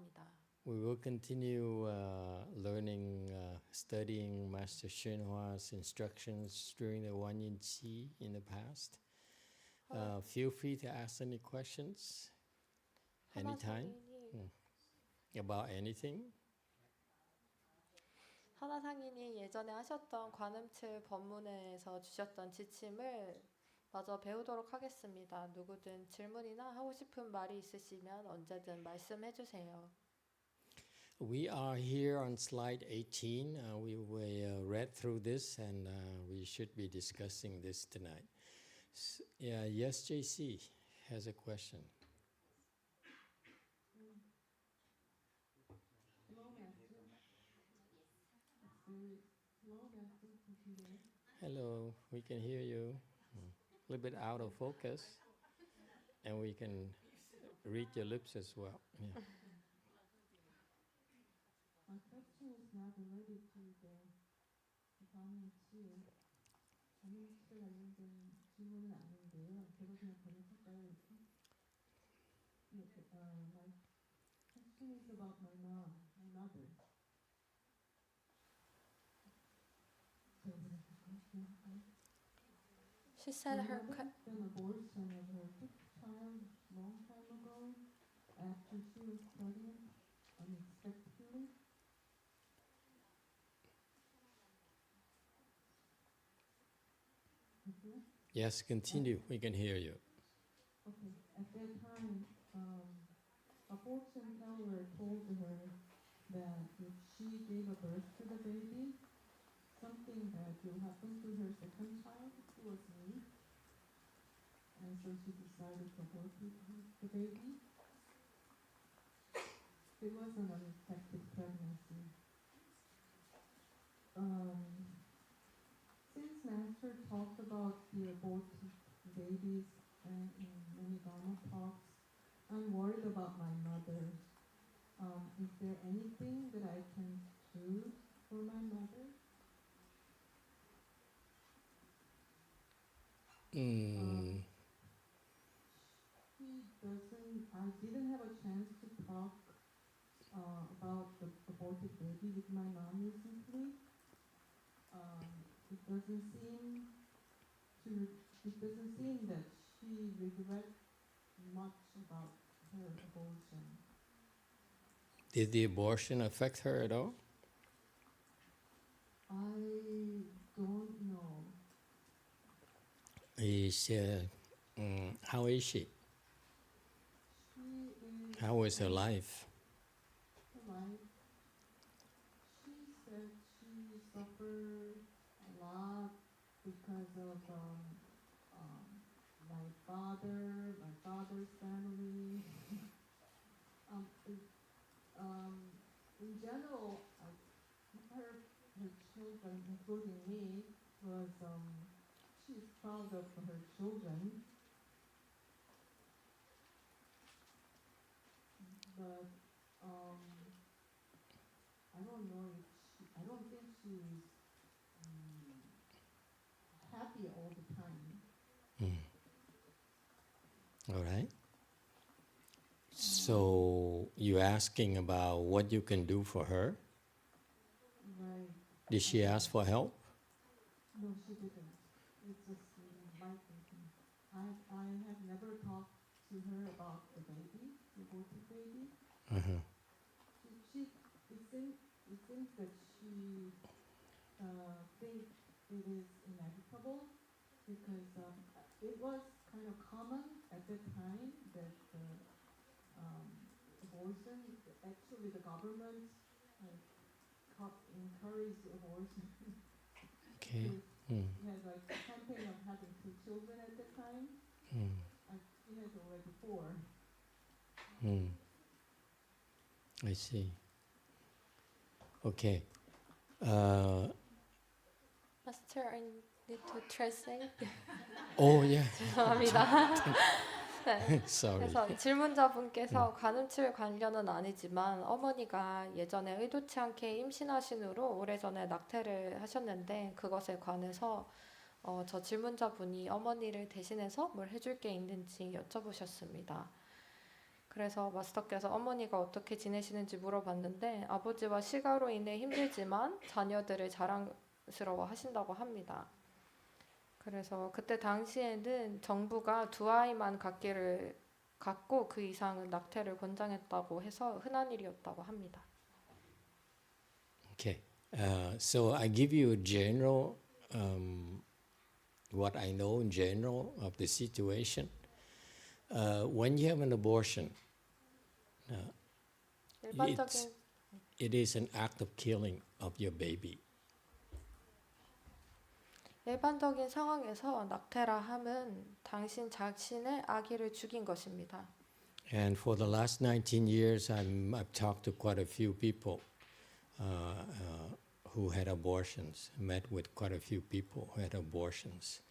감사합니다. We will continue learning, studying Master Shinhua's instructions during the Guan Yin Qi in the past. Feel free to ask any questions anytime about anything. 하나상인이 예전에 하셨던 관음칠 법문에서 주셨던 지침을 마저 배우도록 하겠습니다. 누구든 질문이나 하고 싶은 말이 있으시면 언제든 말씀해 주세요. We are here on slide 18. We read through this and we should be discussing this tonight. Yes, JC has a question. Hello, we can hear you. A little bit out of focus, and we can read your lips as well. Yeah. My question is not related to the Guan Yin Qi. 관음치에 관련된 질문은 아닌데요. 제가 그냥 번역할까요? My question is about my mom, my mother. She said her an abortion of her fifth child long time ago after she was pregnant unexpectedly. Yes, continue. We can hear you. Okay. At that time, a fortune teller told her that if she gave a birth to the baby, something bad will happen to her second child, who was me. And so she decided to abort the baby. It was an unexpected pregnancy. Since Master talked about the aborted babies in many Dharma talks, I'm worried about my mother. Is there anything that I can do for my mother? I didn't have a chance to talk about the aborted baby with my mom recently. It doesn't seem that she regrets much about her abortion. Did the abortion affect her at all? I don't know. How is she? How was her life? She said she suffered a lot because of my father's family. In general, her children, including me, she's proud of her children. But I don't think she's happy all the time. All right. So you're asking about what you can do for her? Right. Did she ask for help? No, she didn't. It's just my thinking. I have never talked to her about the baby, the aborted baby. Uh-huh. It seems that she thinks it is inevitable because it was kind of common at that time that abortion, actually the government encouraged abortion. Okay. We had like a campaign of having 2 children at the time. We had already 4. I see. Okay. Master, I need to translate. Oh, yeah. 죄송합니다. 네. Sorry. 그래서 질문자분께서 관음칠 관련은 아니지만 어머니가 예전에 의도치 않게 임신하신 후로 오래전에 낙태를 하셨는데 그것에 관해서 저 질문자분이 어머니를 대신해서 뭘 해줄 게 있는지 여쭤보셨습니다. 그래서 마스터께서 어머니가 어떻게 지내시는지 물어봤는데 아버지와 시가로 인해 힘들지만 자녀들을 자랑스러워 하신다고 합니다. 그래서 그때 당시에는 정부가 두 아이만 갖고 그 이상은 낙태를 권장했다고 해서 흔한 일이었다고 합니다. Okay. So I give you a general, what I know in general of the situation. When you have an abortion, 일반적인 it is an act of killing of your baby. 일반적인 상황에서 낙태라 함은 당신 자신의 아기를 죽인 것입니다. And for the last 19 years, I've talked to quite a few people who had abortions, met with quite a few people who had abortions.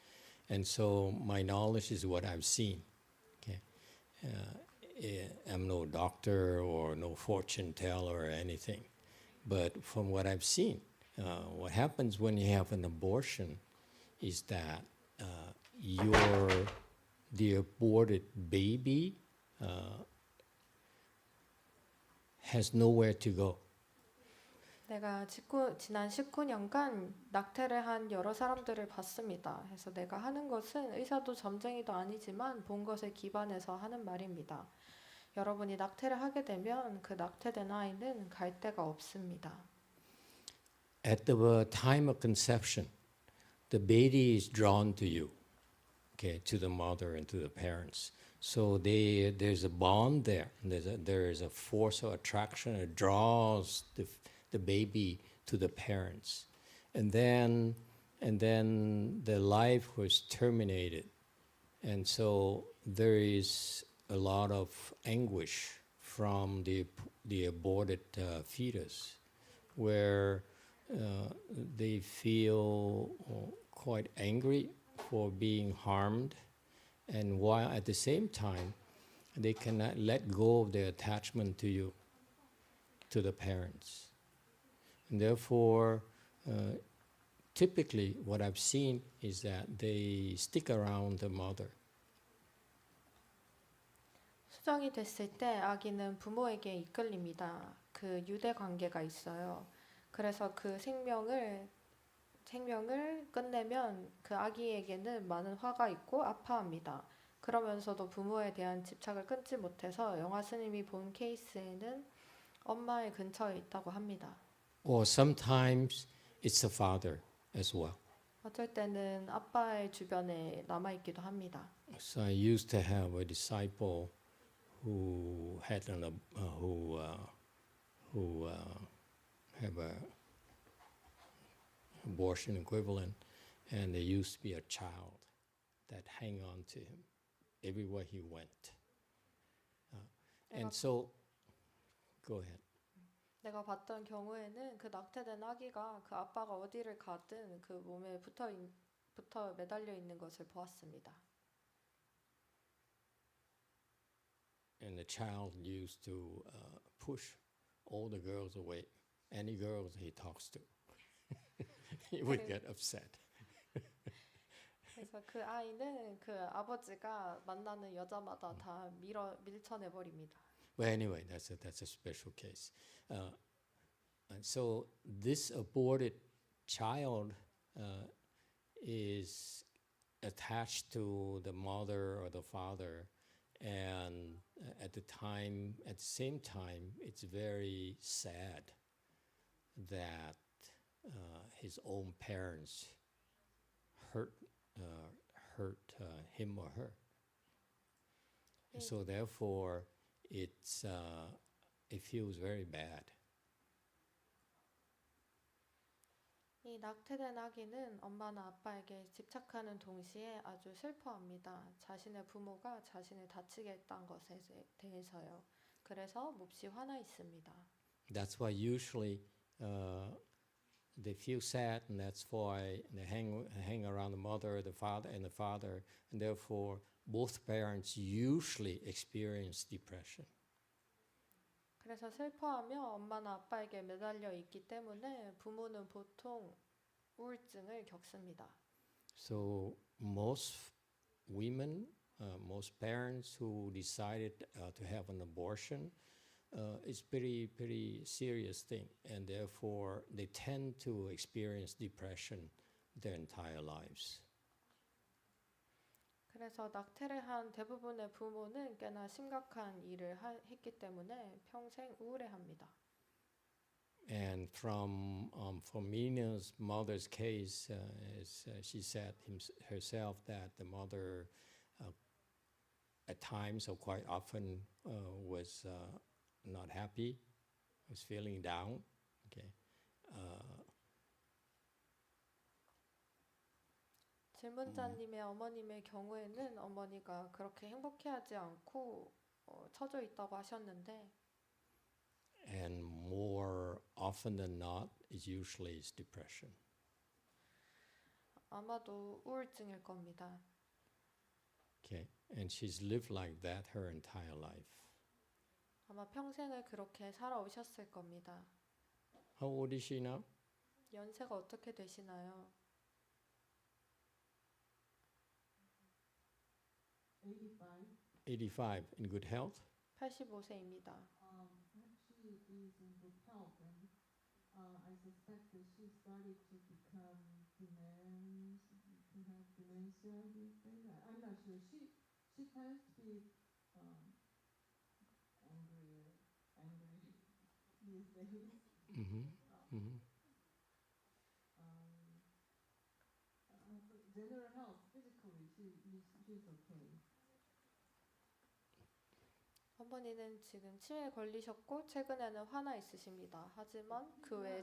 And so my knowledge is what I've seen. Okay? I'm no doctor or no fortune teller or anything. But from what I've seen, what happens when you have an abortion is that the aborted baby has nowhere to go. 내가 지난 19년간 낙태를 한 여러 사람들을 봤습니다. 그래서 내가 하는 것은 의사도 점쟁이도 아니지만 본 것에 기반해서 하는 말입니다. 여러분이 낙태를 하게 되면 그 낙태된 아이는 갈 데가 없습니다. At the time of conception, the baby is drawn to you, okay, to the mother and to the parents. So there's a bond there. There is a force of attraction that draws the baby to the parents. And then the life was terminated. And so there is a lot of anguish from the aborted fetus, where they feel quite angry for being harmed, and while at the same time they cannot let go of their attachment to you, to the parents. And therefore, typically what I've seen is that they stick around the mother. 수정이 됐을 때 아기는 부모에게 이끌립니다. 그 유대 관계가 있어요. 그래서 그 생명을 끝내면 그 아기에게는 많은 화가 있고 아파합니다. 그러면서도 부모에 대한 집착을 끊지 못해서 영화 스님이 본 케이스에는 엄마의 근처에 있다고 합니다. Or sometimes it's the father as well. 어쩔 때는 아빠의 주변에 남아있기도 합니다. So I used to have a disciple who had have a abortion equivalent, and there used to be a child that hang on to him everywhere he went. And so, go ahead. 내가 봤던 경우에는 그 낙태된 아기가 그 아빠가 어디를 가든 그 몸에 붙어 매달려 있는 것을 보았습니다. And the child used to push all the girls away. Any girls he talks to, he would get upset. 그래서 그 아이는 그 아버지가 만나는 여자마다 다 밀쳐내 버립니다. But anyway, that's a special case. And so this aborted child is attached to the mother or the father, and at the same time, it's very sad that his own parents hurt him or her. And so therefore, it feels very bad. 이 낙태된 아기는 엄마나 아빠에게 집착하는 동시에 아주 슬퍼합니다. 자신의 부모가 자신을 다치게 했다는 것에 대해서요. 그래서 몹시 화나 있습니다. That's why usually they feel sad, and that's why they hang around the mother, the father, and therefore both parents usually experience depression. 그래서 슬퍼하며 엄마나 아빠에게 매달려 있기 때문에 부모는 보통 우울증을 겪습니다. So most women most parents who decided to have an abortion, it's pretty serious thing, and therefore they tend to experience depression their entire lives. 그래서 낙태를 한 대부분의 부모는 꽤나 심각한 일을 했기 때문에 평생 우울해합니다. And from Mina's mother's case, she said herself that the mother at times or quite often was not happy, was feeling down. Okay. 질문자님의 어머님의 경우에는 어머니가 그렇게 행복해하지 않고 처져 있다고 하셨는데 And more often than not, it usually is depression. 아마도 우울증일 겁니다. Okay. And she's lived like that her entire life. 아마 평생을 그렇게 살아오셨을 겁니다. How old is she now? 연세가 어떻게 되시나요? 85. In good health? 85세입니다. She is in good health, and I suspect that she started to become to have dementia these days. I'm not sure. She tends to be angry these days. General health, physically, she's okay. 어머니는 지금 치매에 걸리셨고 최근에는 화나 있으십니다. 하지만 그 외에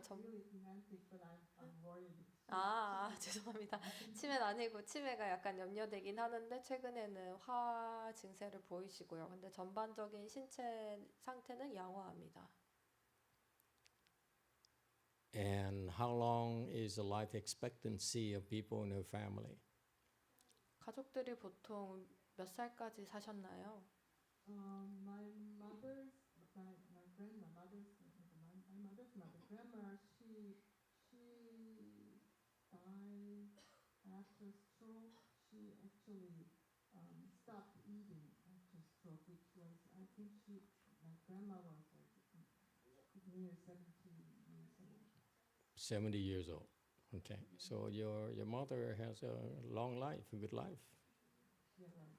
죄송합니다. 치매는 아니고 치매가 약간 염려되긴 하는데 최근에는 화 증세를 보이시고요. 근데 전반적인 신체 상태는 양호합니다. And how long is the life expectancy of people in her family? 가족들이 보통 몇 살까지 사셨나요? My mother's mother, grandma, she died after stroke. She actually stopped eating after stroke, which was, I think my grandma was like near 70 years old. 70 years old. Okay. So your mother has a long life, a good life. Yeah, right.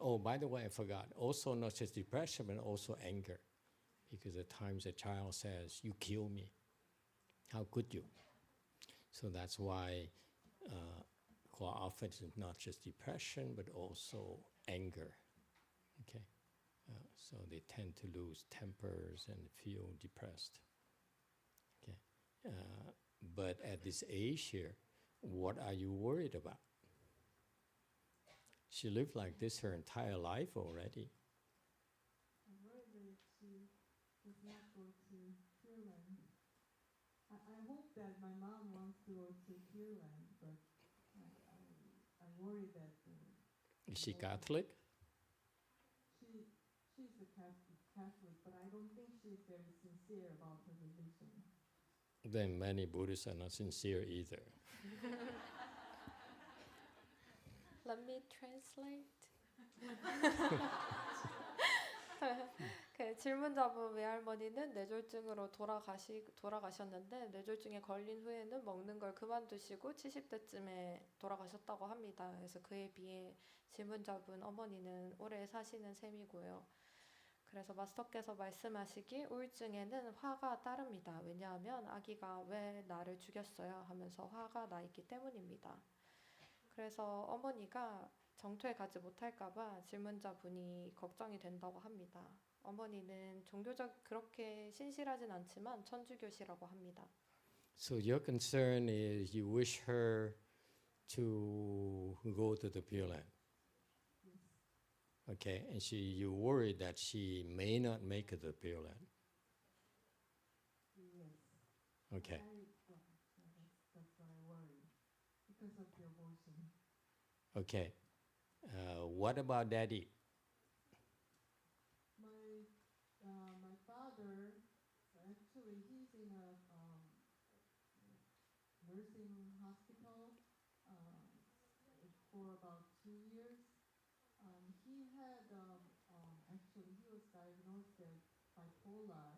Oh, by the way, I forgot. Also, not just depression, but also anger. Because at times a child says, "You kill me. How could you?" So that's why quite often it's not just depression, but also anger. Okay. So they tend to lose tempers and feel depressed. Okay. But at this age here, what are you worried about? She lived like this her entire life already. I'm worried that she does not go to Pure Land. I hope that my mom wants to go to Pure Land, but I worry that. Is she Catholic? She's a Catholic, but I don't think she's very sincere about her religion. Then many Buddhists are not sincere either. Let me translate. 그 질문자분 외할머니는 뇌졸중으로 돌아가셨는데 뇌졸중에 걸린 후에는 먹는 걸 그만두시고 70대쯤에 돌아가셨다고 합니다. 그래서 그에 비해 질문자분 어머니는 오래 사시는 셈이고요. 그래서 마스터께서 말씀하시기 우울증에는 화가 따릅니다. 왜냐하면 아기가 왜 나를 죽였어요 하면서 화가 나 있기 때문입니다. 그래서 어머니가 정토에 가지 못할까봐 질문자분이 걱정이 된다고 합니다. 어머니는 종교적 그렇게 신실하진 않지만 천주교시라고 합니다. So your concern is you wish her to go to the Pure Land. Okay, and you worry that she may not make it to the Pure Land. Yes. Okay. That's what I worry because of the abortion. Okay. What about Daddy? My father, actually, he's in a nursing hospital for about 2 years. He had actually he was diagnosed as bipolar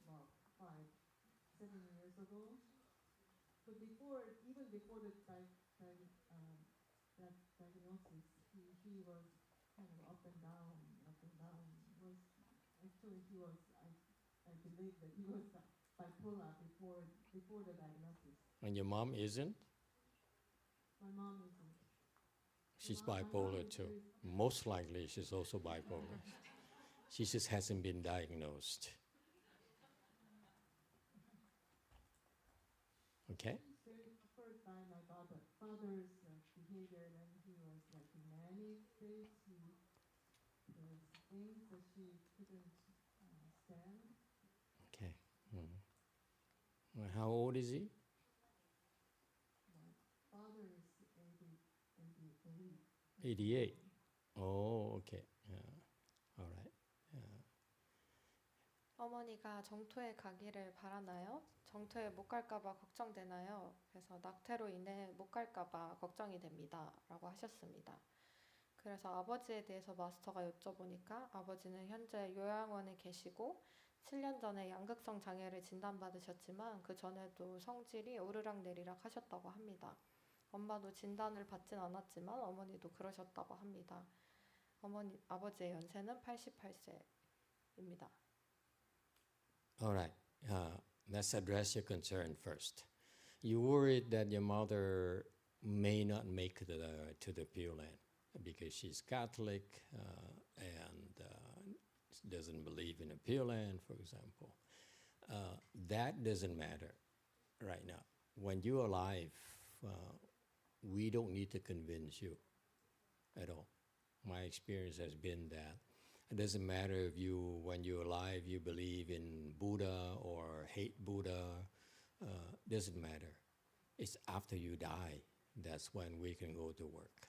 about 5, 7 years ago. But even before that diagnosis, he was kind of up and down, up and down. Was actually he was I believe that he was bipolar before the diagnosis. And your mom isn't? My mom isn't. She's My mom bipolar is too. very- Most likely she's also bipolar. She just hasn't been diagnosed. Okay? He said first time I got the father's behavior, then he was like manic phase. There's things that she couldn't stand. Okay. Mhm. Well, how old is he? My father is 88. 88. Oh, okay. Yeah. All right. Yeah. 어머니가 정토에 가기를 바라나요? 정토에 못 갈까봐 걱정되나요? 그래서 낙태로 인해 못 갈까봐 걱정이 됩니다. 라고 하셨습니다. 그래서 아버지에 대해서 마스터가 여쭤보니까 아버지는 현재 요양원에 계시고 7년 전에 양극성 장애를 진단받으셨지만 그 전에도 성질이 오르락내리락 하셨다고 합니다. 엄마도 진단을 받진 않았지만 어머니도 그러셨다고 합니다. 아버지의 연세는 88세입니다. All right. Let's address your concern first. You worried that your mother may not make it to the Pure Land because she's Catholic and doesn't believe in a Pure Land, for example. That doesn't matter right now. When you're alive, we don't need to convince you at all. My experience has been that it doesn't matter if when you're alive, you believe in Buddha or hate Buddha. Doesn't matter. It's after you die, that's when we can go to work.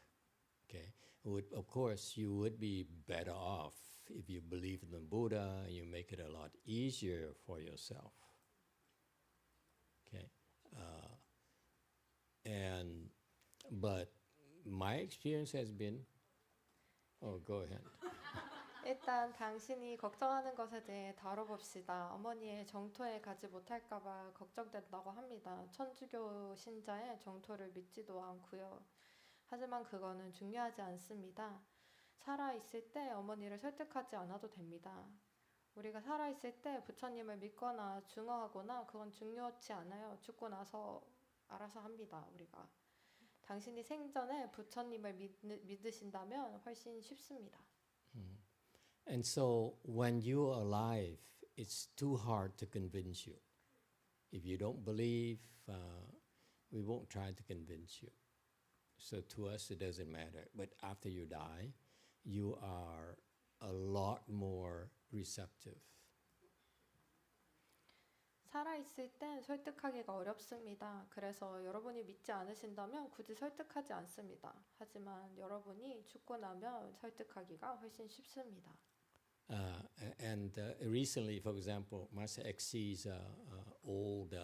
Okay. Of course, you would be better off if you believe in the Buddha. You make it a lot easier for yourself. Okay. But my experience has been. Oh, go ahead. 일단 당신이 걱정하는 것에 대해 다뤄봅시다. 어머니의 정토에 가지 못할까봐 걱정된다고 합니다. 천주교 신자의 정토를 믿지도 않고요. 하지만 그거는 중요하지 않습니다. 살아있을 때 어머니를 설득하지 않아도 됩니다. 우리가 살아있을 때 부처님을 믿거나 증오하거나 그건 중요치 않아요. 죽고 나서 알아서 합니다. 우리가. 당신이 생전에 부처님을 믿으신다면 훨씬 쉽습니다. And so when you're alive, it's too hard to convince you. If you don't believe, we won't try to convince you. So to us, it doesn't matter. But after you die, you are a lot more receptive. 살아있을 땐 설득하기가 어렵습니다. 그래서 여러분이 믿지 않으신다면 굳이 설득하지 않습니다. 하지만 여러분이 죽고 나면 설득하기가 훨씬 쉽습니다. And recently, for example, Master XC's old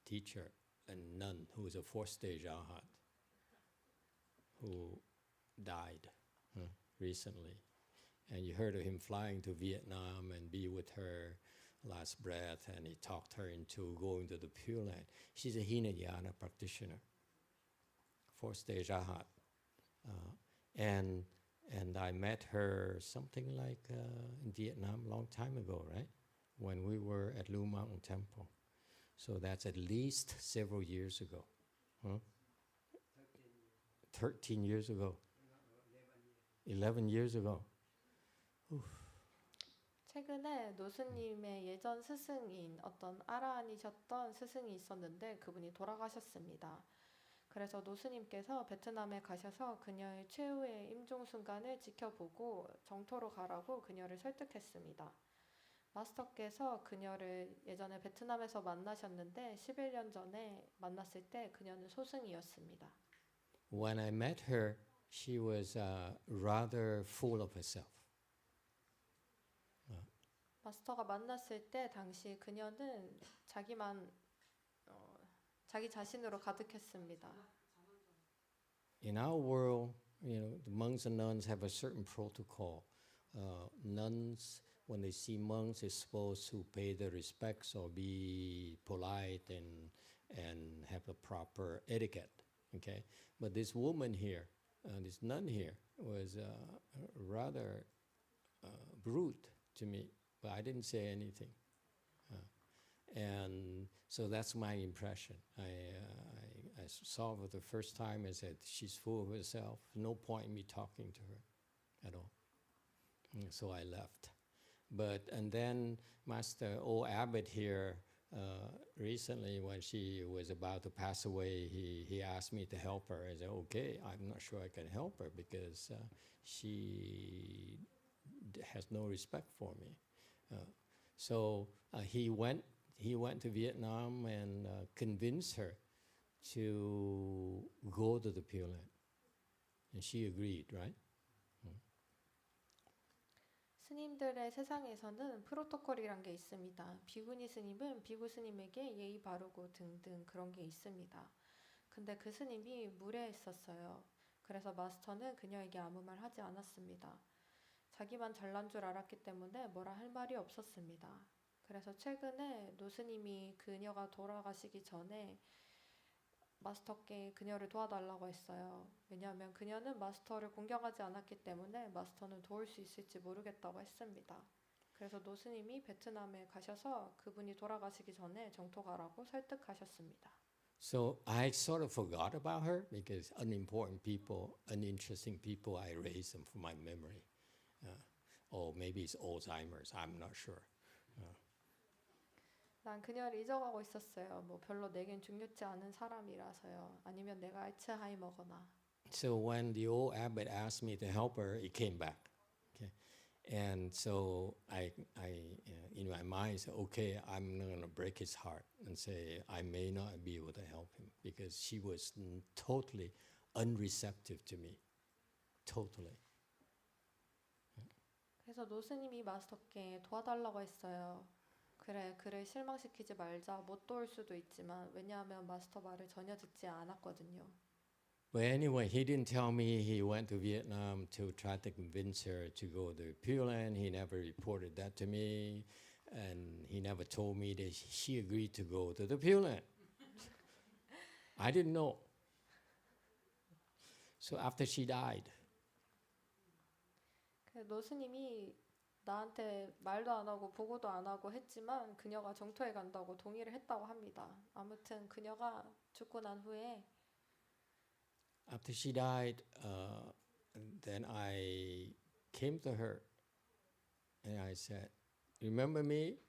teacher, a nun who was a fourth-stage arhat, who died recently. And you heard of him flying to Vietnam and be with her last breath, and he talked her into going to the Pure Land. She's a Hinayana practitioner, fourth-stage arhat. And I met her something like in Vietnam a long time ago, right? When we were at Lu Mountain Temple. So that's at least several years ago. 13 years ago. 11 years ago. 최근에 노스님의 예전 스승인 어떤 아라한이셨던 스승이 있었는데 그분이 돌아가셨습니다. 그래서 노스님께서 베트남에 가셔서 그녀의 최후의 임종 순간을 지켜보고 정토로 가라고 그녀를 설득했습니다. 마스터께서 그녀를 예전에 베트남에서 만나셨는데 11년 전에 만났을 때 그녀는 소승이었습니다. When I met her, she was rather full of herself. 마스터가 만났을 때 당시 그녀는 자기 자신으로 가득했습니다. In our world, the monks and nuns have a certain protocol. Nuns, when they see monks, is supposed to pay their respects or be polite and have a proper etiquette. Okay, but this woman here, this nun here, was rather rude to me, but I didn't say anything. And so that's my impression. I saw her the first time. I said, she's full of herself. No point in me talking to her at all. And so I left. And then Master O Abbot here, recently when she was about to pass away, he asked me to help her. I said, okay, I'm not sure I can help her because she has no respect for me. So he went to Vietnam and convinced her to go to the Pure Land. And she agreed, right? 스님들의 세상에서는 프로토콜이란 게 있습니다. 비구니 스님은 비구 스님에게 예의 바르고 등등 그런 게 있습니다. 근데 그 스님이 무례했었어요. 그래서 마스터는 그녀에게 아무 말 하지 않았습니다. 자기만 잘난 줄 알았기 때문에 뭐라 할 말이 없었습니다. 그래서 최근에 노스님이 그녀가 돌아가시기 전에 마스터께 그녀를 도와달라고 했어요. 왜냐하면 그녀는 마스터를 공경하지 않았기 때문에 마스터는 도울 수 있을지 모르겠다고 했습니다. 그래서 노스님이 베트남에 가셔서 그분이 돌아가시기 전에 정토 가라고 설득하셨습니다. So I sort of forgot about her because unimportant people, uninteresting people, I erase them from my memory. Or maybe it's Alzheimer's, I'm not sure. 난 그녀를 잊어가고 있었어요. 뭐 별로 내겐 중요치 않은 사람이라서요. 아니면 내가 알츠하이머거나. So when the old abbot asked me to help her, it came back. Okay, and so I in my mind said, okay, I'm not going to break his heart and say I may not be able to help him because she was totally unreceptive to me, totally. 그래서 노스님이 마스터께 도와달라고 했어요. 그래, 그를 실망시키지 말자. 못 도울 수도 있지만 왜냐하면 마스터 말을 전혀 듣지 않았거든요. But anyway, he didn't tell me he went to Vietnam to try to convince her to go to Pure Land. He never reported that to me, and he never told me that she agreed to go to the Pure Land. I didn't know. So after she died, 노스님이 나한테 말도 안 하고 보고도 안 하고 했지만 그녀가 정토에 간다고 동의를 했다고 합니다. 아무튼 그녀가 죽고 난 후에 after she died, then I came to her and I said, "Remember me?"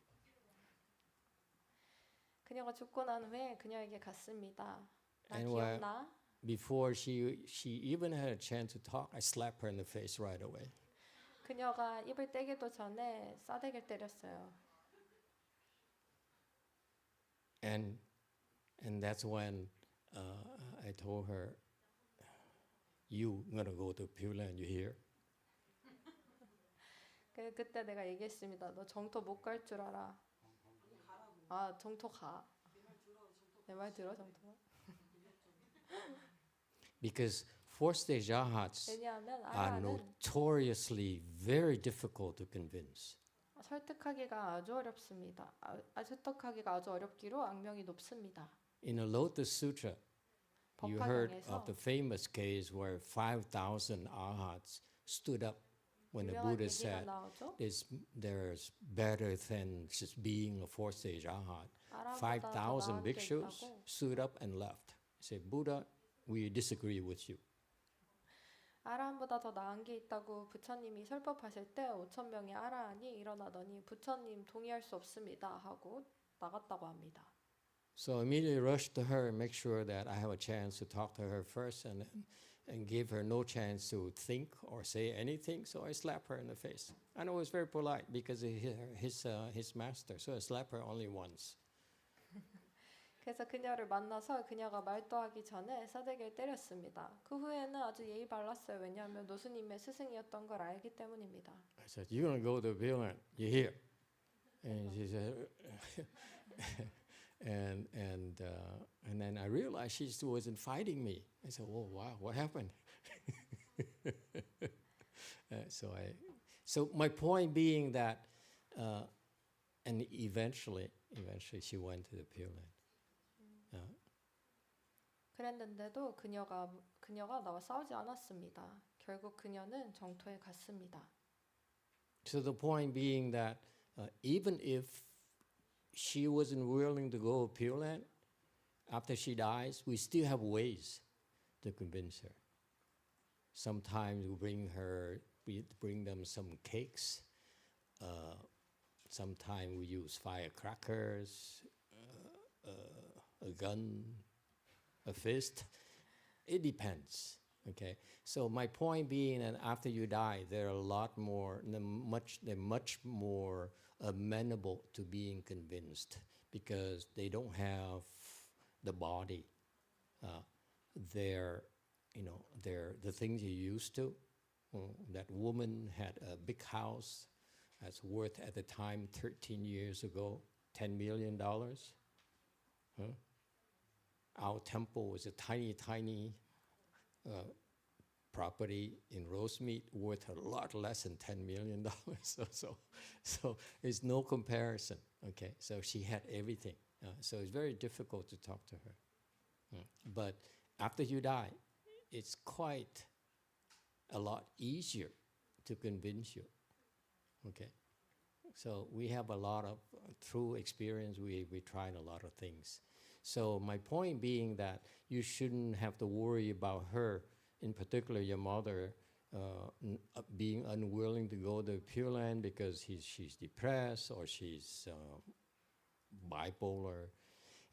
그녀가 죽고 난 후에 그녀에게 갔습니다. 나 And 기억나? before she even had a chance to talk, I slapped her in the face right away. 그녀가 입을 떼기도 전에 싸대기를 때렸어요. And that's when I told her, "You gonna go to Pure Land? You hear?" 그때 내가 얘기했습니다. 너 정토 못 갈 줄 알아. 아, 정토 가. 내 말 들어, 정토. Because four-stage arhats 왜냐하면 are 아라는 notoriously very difficult to convince. 설득하기가 아주 어렵습니다. 설득하기가 아주 어렵기로 악명이 높습니다. In the Lotus Sutra, you heard of 법화경에서 the famous case where 5,000 arhats stood up when the 유명한 Buddha 얘기가 said, 나오죠. there's better than just being a four-stage arhat. 아람보다 더 5,000 나은 게 bhikshus 있다고. stood up and left. Said, Buddha, we disagree with you. 아라한보다 더 나은 게 있다고 부처님이 설법하실 때 5천 명의 아라한이 일어나더니 부처님 동의할 수 없습니다 하고 나갔다고 합니다. So immediately rushed to her and make sure that I have a chance to talk to her first and give her no chance to think or say anything. So I slapped her in the face. And I was very polite because his master. So I slapped her only once. 그래서 그녀를 만나서 그녀가 말도 하기 전에 싸대기를 때렸습니다. 그 후에는 아주 예의 발랐어요. 왜냐하면 노스님의 스승이었던 걸 알기 때문입니다. I said, "You're going to go to the Pure Land. You hear?" And she said, and then I realized she wasn't fighting me. I said, "Oh, wow, what happened?" So my point being that, and eventually she went to the Pure Land. 그랬는데도 그녀가 나와 싸우지 않았습니다. 결국 그녀는 정토에 갔습니다. So the point being that even if she wasn't willing to go Pure Land, after she dies, we still have ways to convince her. Sometimes we bring them some cakes. Sometimes we use firecrackers, a gun, a fist. It depends. Okay. So my point being that after you die, they're much more amenable to being convinced because they don't have the body. They're the things you used to. That woman had a big house that's worth at the time 13 years ago $10 million. Our temple was a tiny property in Rosemead worth a lot less than $10 million. So there's no comparison. Okay, so she had everything. So it's very difficult to talk to her. But after you die, it's quite a lot easier to convince you. Okay, so we have a lot of, through experience, we tried a lot of things. So my point being that you shouldn't have to worry about her, in particular your mother, being unwilling to go to Pure Land because she's depressed or she's bipolar.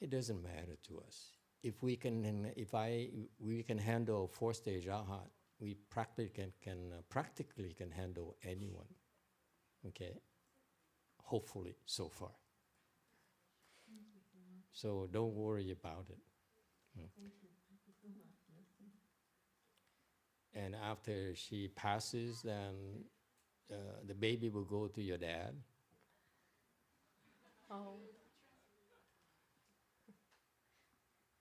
It doesn't matter to us. If we can handle 4-stage Arhat, we practically can handle anyone. Okay, hopefully so far. So don't worry about it. Thank you so much. And after she passes, then the baby will go to your dad.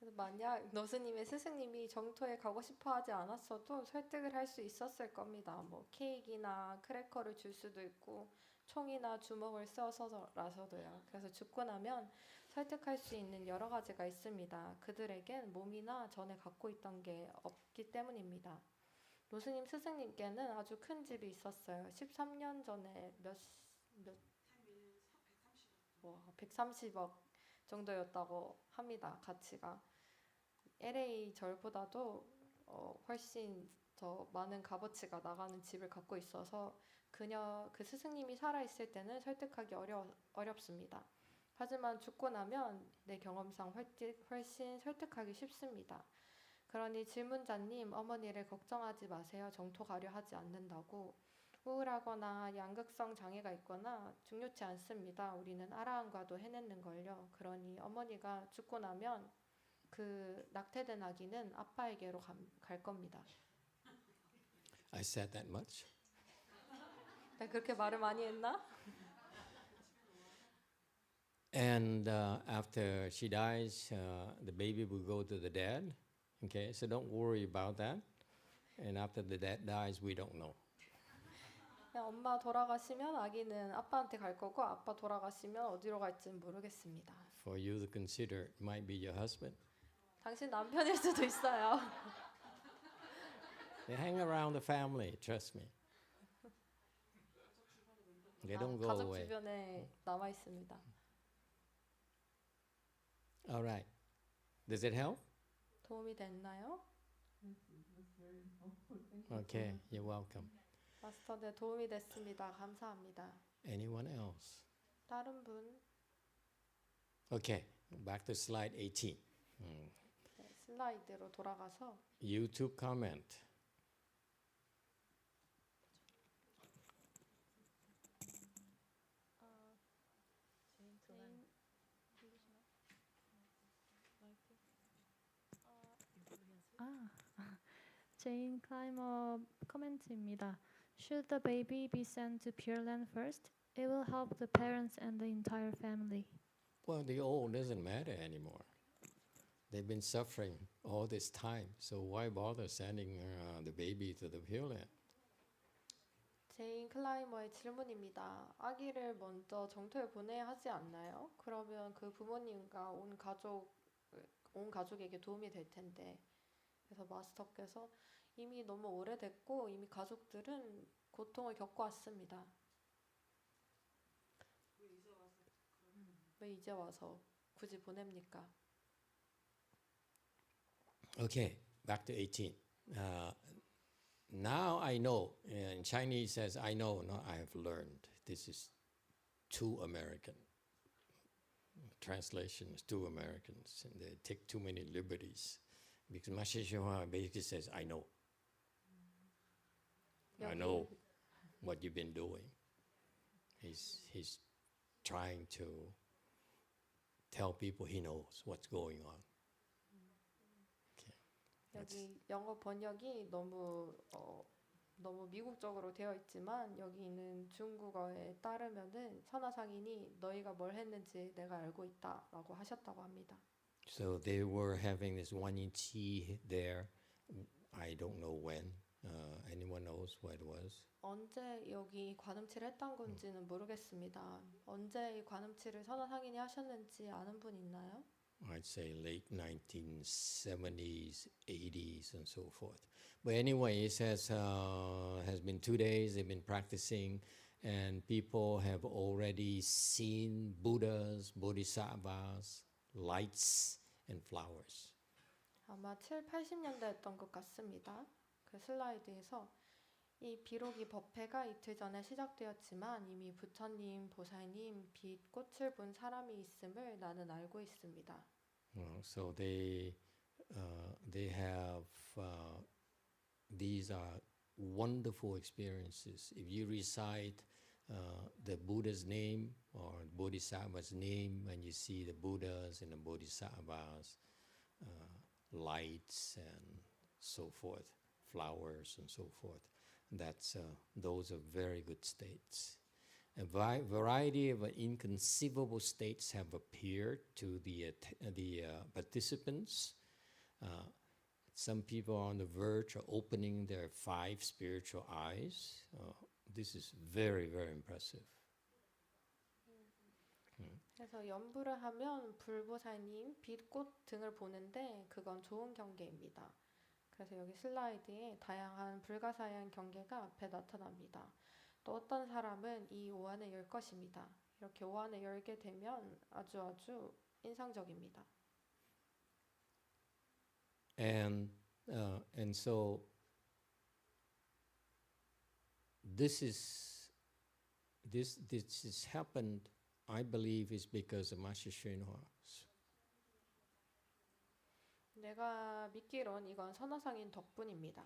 그래서 만약 너스님의 스승님이 정토에 가고 싶어 하지 않았어도 설득을 할 수 있었을 겁니다. 뭐 케이크나 크래커를 줄 수도 있고 총이나 주먹을 써서라서도요. 그래서 죽고 나면 설득할 수 있는 여러 가지가 있습니다. 그들에겐 몸이나 전에 갖고 있던 게 없기 때문입니다. 노스님 스승님께는 아주 큰 집이 있었어요. 13년 전에 130억 정도였다고 합니다. 가치가. LA 절보다도 훨씬 더 많은 값어치가 나가는 집을 갖고 있어서 그 스승님이 살아있을 때는 설득하기 어렵습니다. 하지만 죽고 나면 내 경험상 훨씬 설득하기 쉽습니다. 그러니 질문자님, 어머니를 걱정하지 마세요. 정토 가려 하지 않는다고. 우울하거나 양극성 장애가 있거나 중요치 않습니다. 우리는 아라한과도 해냈는걸요. 그러니 어머니가 죽고 나면 그 낙태된 아기는 아빠에게로 갈 겁니다. I said that much? 내가 그렇게 말을 많이 했나? And after she dies, the baby will go to the dad. Okay, so don't worry about that. And after the dad dies, we don't know. 엄마 돌아가시면 아기는 아빠한테 갈 거고 아빠 돌아가시면 어디로 갈지는 모르겠습니다. For you to consider, it might be your husband. 당신 남편일 수도 있어요. They hang around the family, trust me. They don't go 가족 away. 주변에 남아 있습니다. All right. Does it help? 도움이 됐나요? Yes, it was very helpful. Thank you. Okay, you're welcome. 마스터, 네, 도움이 됐습니다. 감사합니다. Anyone else? 다른 분? Okay, back to slide 18. 네, 슬라이드로 돌아가서 YouTube comment. 제인 클라이머 코멘트입니다. Should the baby be sent to Pure Land first? It will help the parents and the entire family. Well, the old doesn't matter anymore. They've been suffering all this time, so why bother sending the baby to the Pure Land? 제인 클라이머의 질문입니다. 아기를 먼저 정토에 보내야 하지 않나요? 그러면 그 부모님과 온 가족에게 도움이 될 텐데. 그래서 마스터께서 이미 너무 오래됐고 이미 가족들은 고통을 겪어왔습니다. 왜 이제 와서 굳이 보냅니까? Okay, back to 18. Now I know, in Chinese says, I know, not I have learned. This is too American. Translation is too Americans, and they take too many liberties. Because Master Hua basically says, I know. I know what you've been doing. He's trying to tell people he knows what's going on. Okay. 여기 영어 번역이 너무 미국적으로 되어 있지만 여기 있는 중국어에 따르면은 선화상인이 너희가 뭘 했는지 내가 알고 있다라고 하셨다고 합니다. So they were having this Guan Yin Qi there. I don't know when. Anyone knows what it was? 언제 여기 관음치를 했던 건지는 모르겠습니다. 언제 이 관음치를 선화상인이 하셨는지 아는 분 있나요? I'd say late 1970s, 80s, and so forth. But anyway, it says has been 2 days. They've been practicing, and people have already seen Buddhas, Bodhisattvas, lights, and flowers. 아마 7, 80년대였던 것 같습니다. 그 슬라이드에서 비록 이 법회가 이틀 전에 시작되었지만 이미 부처님, 보살님, 빛, 꽃을 본 사람이 있음을 나는 알고 있습니다. So they have these are wonderful experiences. If you recite the Buddha's name or Bodhisattva's name, and you see the Buddhas and the Bodhisattvas, lights and so forth, flowers and so forth. Those are very good states. A variety of inconceivable states have appeared to the participants. Some people are on the verge of opening their 5 spiritual eyes. This is very, very impressive. 그래서 연부를 하면 불보살님, 빛, 꽃 등을 보는데 그건 좋은 경계입니다. 그래서 여기 슬라이드에 다양한 불가사의한 경계가 앞에 나타납니다. 또 어떤 사람은 이 오한을 열 것입니다. 이렇게 오한을 열게 되면 아주 인상적입니다. And so this has happened, I believe, is because of Master Hsuan. 내가 믿기론 이건 선화상인 덕분입니다.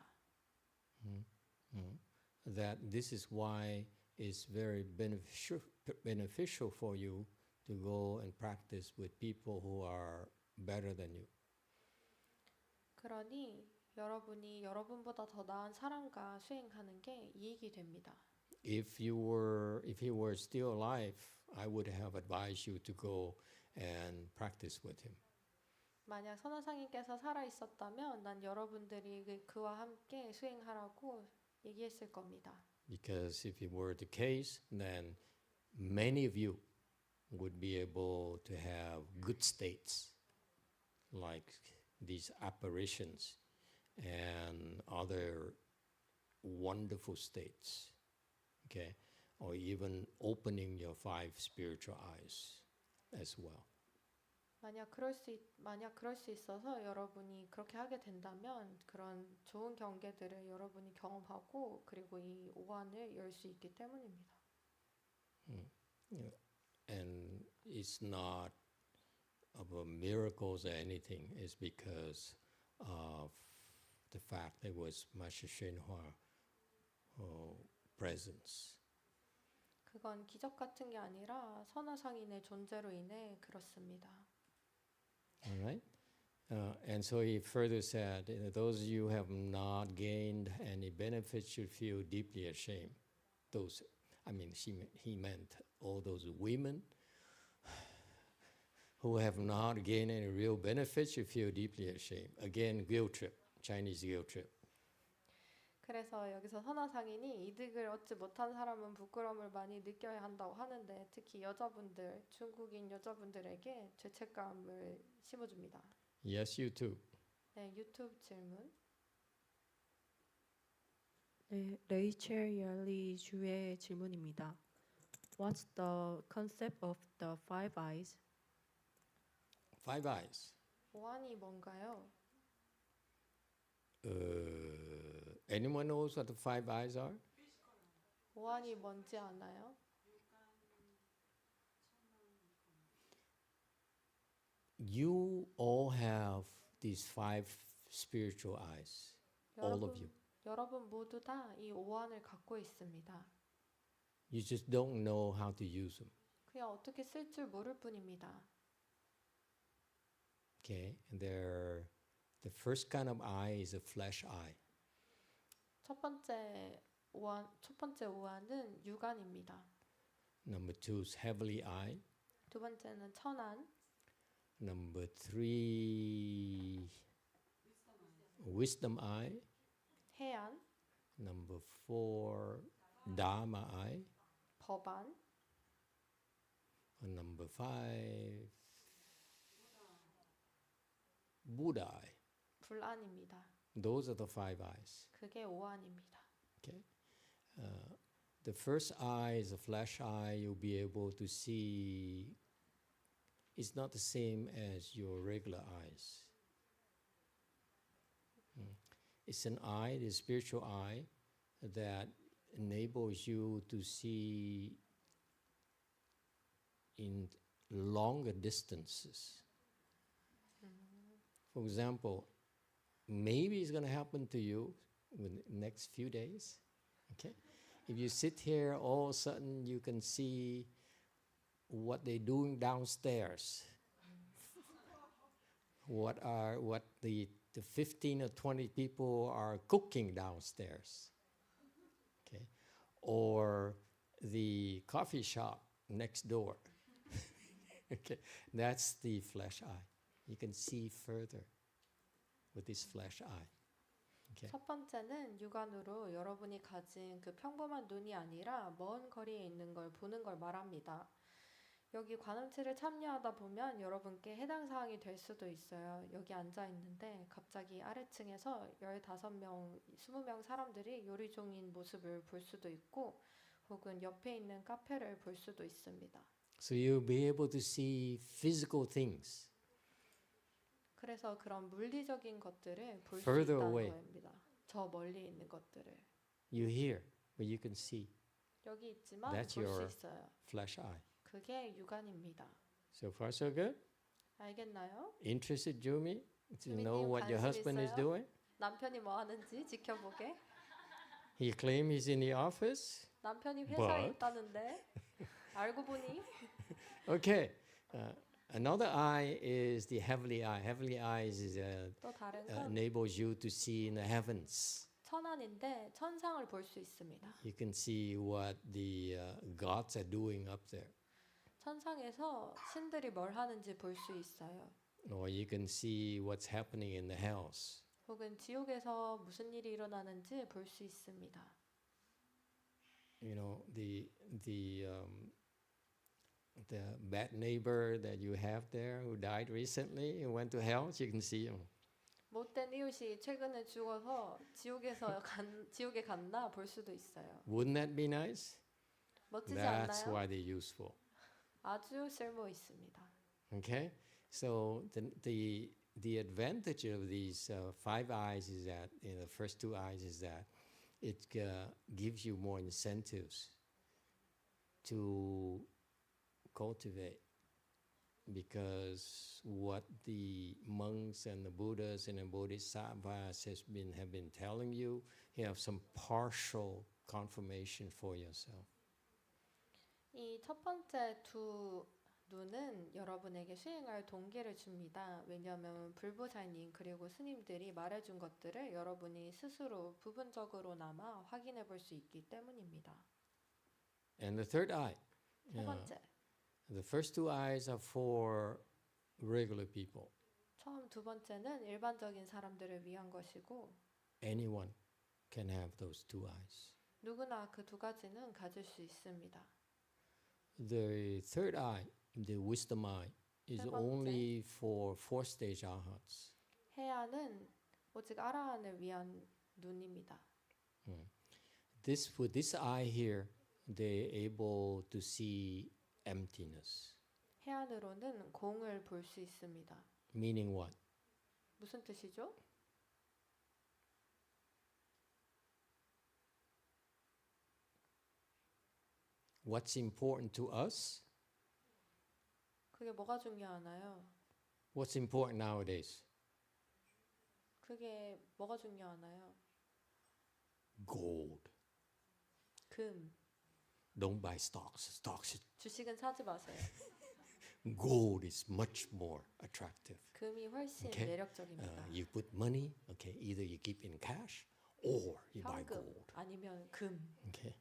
That this is why it's very beneficial for you to go and practice with people who are better than you. 그러니 여러분이 여러분보다 더 나은 사람과 수행하는 게 이익이 됩니다. If he were still alive, I would have advised you to go and practice with him. 만약 선화상인께서 살아 있었다면 난 여러분들이 그와 함께 수행하라고 얘기했을 겁니다. Because if it were the case, then many of you would be able to have good states like these apparitions and other wonderful states, okay? Or even opening your 5 spiritual eyes as well. 만약 그럴 수 있어서 여러분이 그렇게 하게 된다면 그런 좋은 경계들을 여러분이 경험하고 그리고 이 오한을 열 수 있기 때문입니다. And it's not about miracles or anything. It's because of the fact there was Master Hsuan presence. 그건 기적 같은 게 아니라 선화상인의 존재로 인해 그렇습니다. All right? And so he further said, those of you who have not gained any benefits should feel deeply ashamed. He meant all those women who have not gained any real benefits should feel deeply ashamed. Again, guilt trip, Chinese guilt trip. 그래서 여기서 선화상인이 이득을 얻지 못한 사람은 부끄러움을 많이 느껴야 한다고 하는데 특히 여자분들, 중국인 여자분들에게 죄책감을 심어줍니다. Yes, you too. 네, 유튜브 질문. 네, 레이첼 얄리 주의 질문입니다. What's the concept of the five eyes? Five eyes. 오한이 뭔가요? Anyone knows what the five eyes are? 오한이 뭔지 아나요? You all have these five spiritual eyes. All of you. 여러분 모두 다 이 오한을 갖고 있습니다. You just don't know how to use them. 그냥 어떻게 쓸 줄 모를 뿐입니다. Okay, and the first kind of eye is a flesh eye. 첫 번째 오한은 육안입니다. Number two is heavenly eye. 두 번째는 천안. Number three, wisdom eye. 해안, Number four, dharma eye. 법안, And number five, Buddha eye. 불안입니다. Those are the five eyes. 그게 오한입니다. Okay. The first eye is a flesh eye. You'll be able to see. It's not the same as your regular eyes. It's an eye, the spiritual eye, that enables you to see in longer distances. For example, maybe it's going to happen to you in the next few days. Okay, if you sit here, all of a sudden you can see what they're doing downstairs. What the 15 or 20 people are cooking downstairs. Okay, or the coffee shop next door. Okay, that's the flesh eye. You can see further with this flesh eye. Okay. 첫 번째는 육안으로 여러분이 가진 그 평범한 눈이 아니라 먼 거리에 있는 걸 보는 걸 말합니다. 여기 관음체를 참여하다 보면 여러분께 해당 사항이 될 수도 있어요. 여기 앉아 있는데 갑자기 아래층에서 15명, 20명 사람들이 요리 중인 모습을 볼 수도 있고 혹은 옆에 있는 카페를 볼 수도 있습니다. So you'll be able to see physical things. 그래서 그런 물리적인 것들을 볼 수 Further 있다는 away. 겁니다. 저 멀리 있는 것들을. You hear, but you can see. 여기 있지만 That's 볼 수 your 있어요. flesh eye. 그게 육안입니다. So far, so good? 알겠나요? Interested, Jumi, to 주미님, know what your 관심 husband is 있어요? doing? 남편이 뭐 하는지 지켜보게. He claims he's in the office. 남편이 회사에 But- 있다는데 알고 보니 Okay. Another eye is the heavenly eye. Heavenly eyes is, 또 다른 건 enables you to see in the heavens. 천안인데 천상을 볼 수 있습니다. You can see what the gods are doing up there. 천상에서 신들이 뭘 하는지 볼 수 있어요. Or you can see what's happening in the hells. 혹은 지옥에서 무슨 일이 일어나는지 볼 수 있습니다. You know, the bad neighbor that you have there who died recently and went to hell, you can see him. 못된 이웃이 최근에 죽어서 지옥에 갔나 볼 수도 있어요. Wouldn't that be nice? 멋지지 That's 않나요? why they're useful. 아주 쓸모 있습니다. Okay, so the advantage of these five eyes is that, the first two eyes is that it gives you more incentives to cultivate, because what the monks and the Buddhas and the Bodhisattvas have been telling you, you have some partial confirmation for yourself. 이 첫 번째 두 눈은 여러분에게 수행할 동기를 줍니다. 왜냐하면 불보살님 그리고 스님들이 말해준 것들을 여러분이 스스로 부분적으로나마 확인해 볼 수 있기 때문입니다. And the third eye. 세 번째, The first two eyes are for regular people, 처음 두 번째는 일반적인 사람들을 위한 것이고 anyone. can have those two eyes. 누구나 그 두 가지는 가질 수 있습니다. The third eye, the wisdom eye, is 세 번째. only for fourth stage arhats. 해야는 오직 아라한을 위한 눈입니다. With this eye here, they're able to see emptiness. 해안으로는 공을 볼 수 있습니다. Meaning what? 무슨 뜻이죠? What's important to us? 그게 뭐가 중요하나요? What's important nowadays? 그게 뭐가 중요하나요? Gold. 금. Don't buy stocks. Stocks. 주식은 사지 마세요. Gold is much more attractive. 금이 훨씬 Okay. 매력적입니다. You put money, okay, either you keep in cash or you buy 현금 gold. 아니면 금. Okay.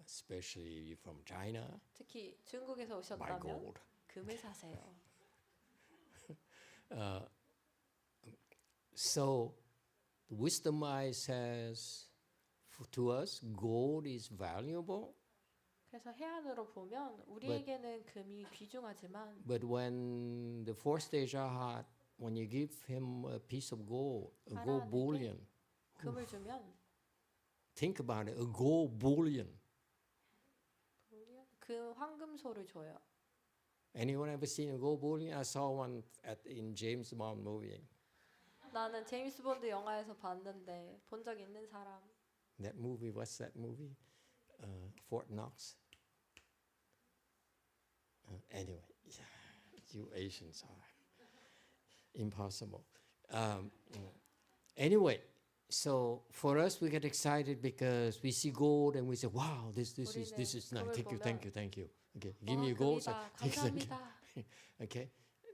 Especially from China, 특히 중국에서 buy 오셨다면 gold. 금을 사세요. So, the wisdom eye says to us, gold is valuable, 그래서 해안으로 보면 우리에게는 금이 귀중하지만 but when the fourth stage arhat, when you give him a piece of gold, a gold 하나님께 bullion, 금을 주면 think about it, a gold bullion. 그 황금소를 줘요. Anyone ever seen a gold bullion? I saw one in James Bond movie. 나는 제임스 본드 영화에서 봤는데 본 적 있는 사람. That movie, what's that movie? Fort Knox. Anyway, you Asians are impossible. Anyway, so for us, we get excited because we see gold and we say, "Wow, this is nice. Thank you, thank you, thank you." Okay, give me a gold. So, 금이다. thank you. 감사합니다. Okay,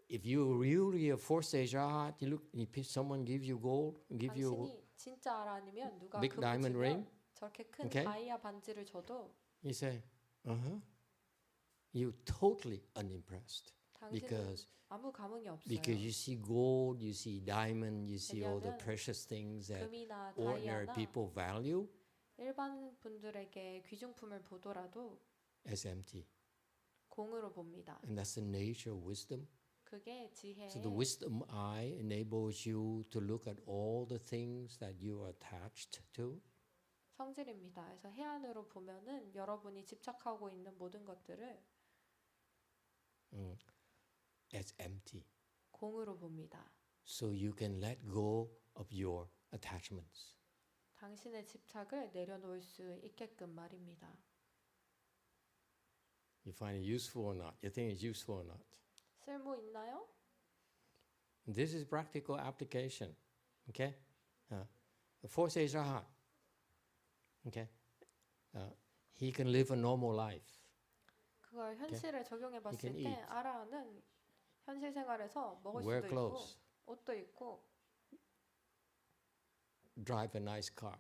if you really a fourth stage art, you look, if someone gives you gold, give you 당신이 진짜 알아 아니면 누가 big 금을 diamond 주면 ring, 저렇게 큰 okay. 다이아 반지를 줘도 you say, you totally unimpressed 당신은 because 아무 감흥이 없어요. because you see gold, you see diamond, you see all the 왜냐하면 precious things that 금이나 ordinary 다이아나 people value 일반 분들에게 귀중품을 보더라도 as empty. 공으로 봅니다. And that's the nature of wisdom. 그게 지혜의 So the wisdom eye enables you to look at all the things that you are attached to. 성질입니다. 그래서 해안으로 보면은 여러분이 집착하고 있는 모든 것들을 as empty. 공으로 봅니다. So you can let go of your attachments. 당신의 집착을 내려놓을 수 있게끔 말입니다. You find it useful or not? You think it's useful or not? 쓸모 있나요? This is practical application. Okay? The four sages are hard. Okay? He can live a normal life. 그걸 현실에 적용해 봤을 can 때 eat. 아라는 현실 생활에서 먹을 Wear 수도 clothes. 있고 옷도 있고 Drive a nice car.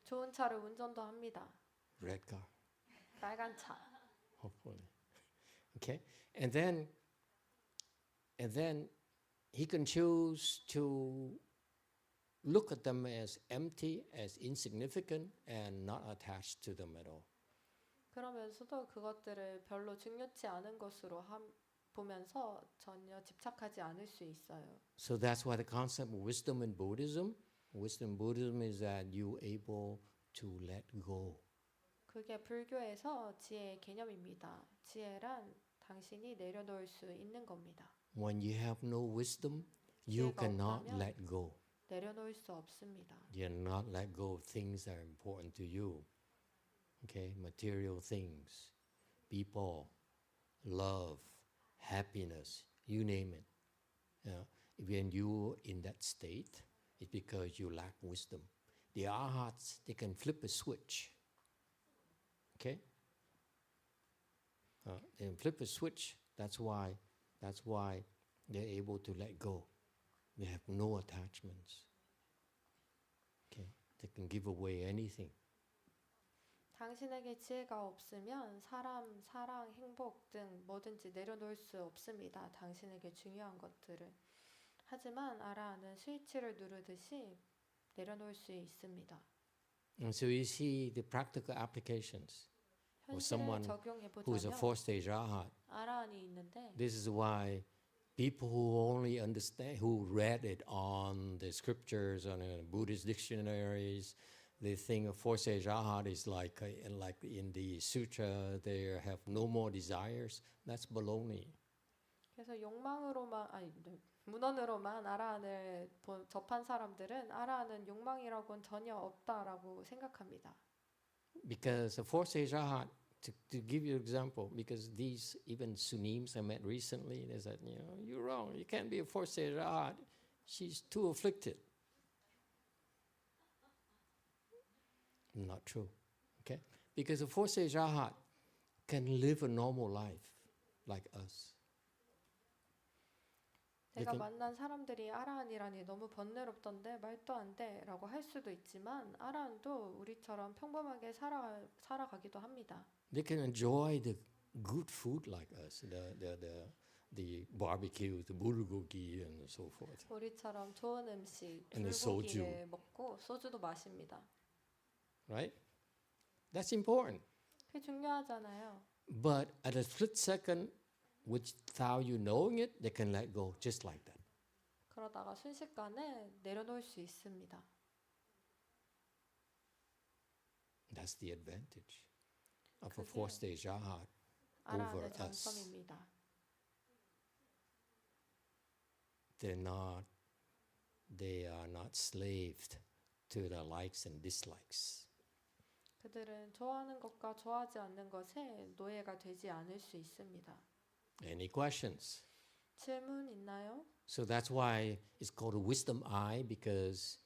좋은 차를 운전도 합니다. Red car. 빨간 차. Hopefully. Okay? And then he can choose to look at them as empty, as insignificant, and not attached to them at all. 그러면서도 그것들을 별로 중요치 않은 것으로 보면서 전혀 집착하지 않을 수 있어요. So that's why the concept of wisdom in Buddhism is that you're able to let go. 그게 불교에서 지혜의 개념입니다. 지혜란 당신이 내려놓을 수 있는 겁니다. When you have no wisdom, you 지혜가 cannot 없다면 let go. 내려놓을 수 없습니다. You cannot let go of things that are important to you. Okay, material things, people, love, happiness, you name it. When you're in that state, it's because you lack wisdom. The arhats, they can flip a switch. Okay? They can flip a switch. That's why they're able to let go. They have no attachments. Okay? They can give away anything. 당신에게 지혜가 없으면 사람, 사랑, 행복 등 뭐든지 내려놓을 수 없습니다. 당신에게 중요한 것들을. 하지만 아라는 스위치를 누르듯이 내려놓을 수 있습니다. And so you see the practical applications. 현실에 someone 적용해 who is a 보자면 fourth-stage arhat. 아라한이 있는데 This is why people who only understand, who read it on the scriptures, on Buddhist dictionaries, they think a fourth-stage arhat is like in the sutra, they have no more desires. That's baloney. 그래서 욕망으로만 아니 문헌으로만 아라한을 접한 사람들은 아라한은 욕망이라고는 전혀 없다라고 생각합니다. Because a fourth-stage arhat, to give you an example, because these even Sunims I met recently, they said, you're wrong. You can't be a fourth-stage arhat. She's too afflicted. Not true. Okay? Because a fourth-stage arhat can live a normal life like us. 내가 만난 사람들이 아라한이라니 너무 번뇌롭던데 말도 안 돼라고 할 수도 있지만 아라한도 우리처럼 평범하게 살아가기도 합니다. They can enjoy the good food like us, the barbecue, the bulgogi and so forth. 우리처럼 좋은 음식, And the soju. 불고기를 먹고 소주도 마십니다. Right? That's important. 그게 중요하잖아요. But at a split second, without you knowing it, they can let go just like that. 그러다가 순식간에 내려놓을 수 있습니다. That's the advantage of a 그게 fourth-stage arhat over 아라한의 us. 장점입니다. They are not slaved to the likes and dislikes. 그들은 좋아하는 것과 좋아하지 않는 것에 노예가 되지 않을 수 있습니다. Any questions? 질문 있나요? So that's why it's called a wisdom eye, because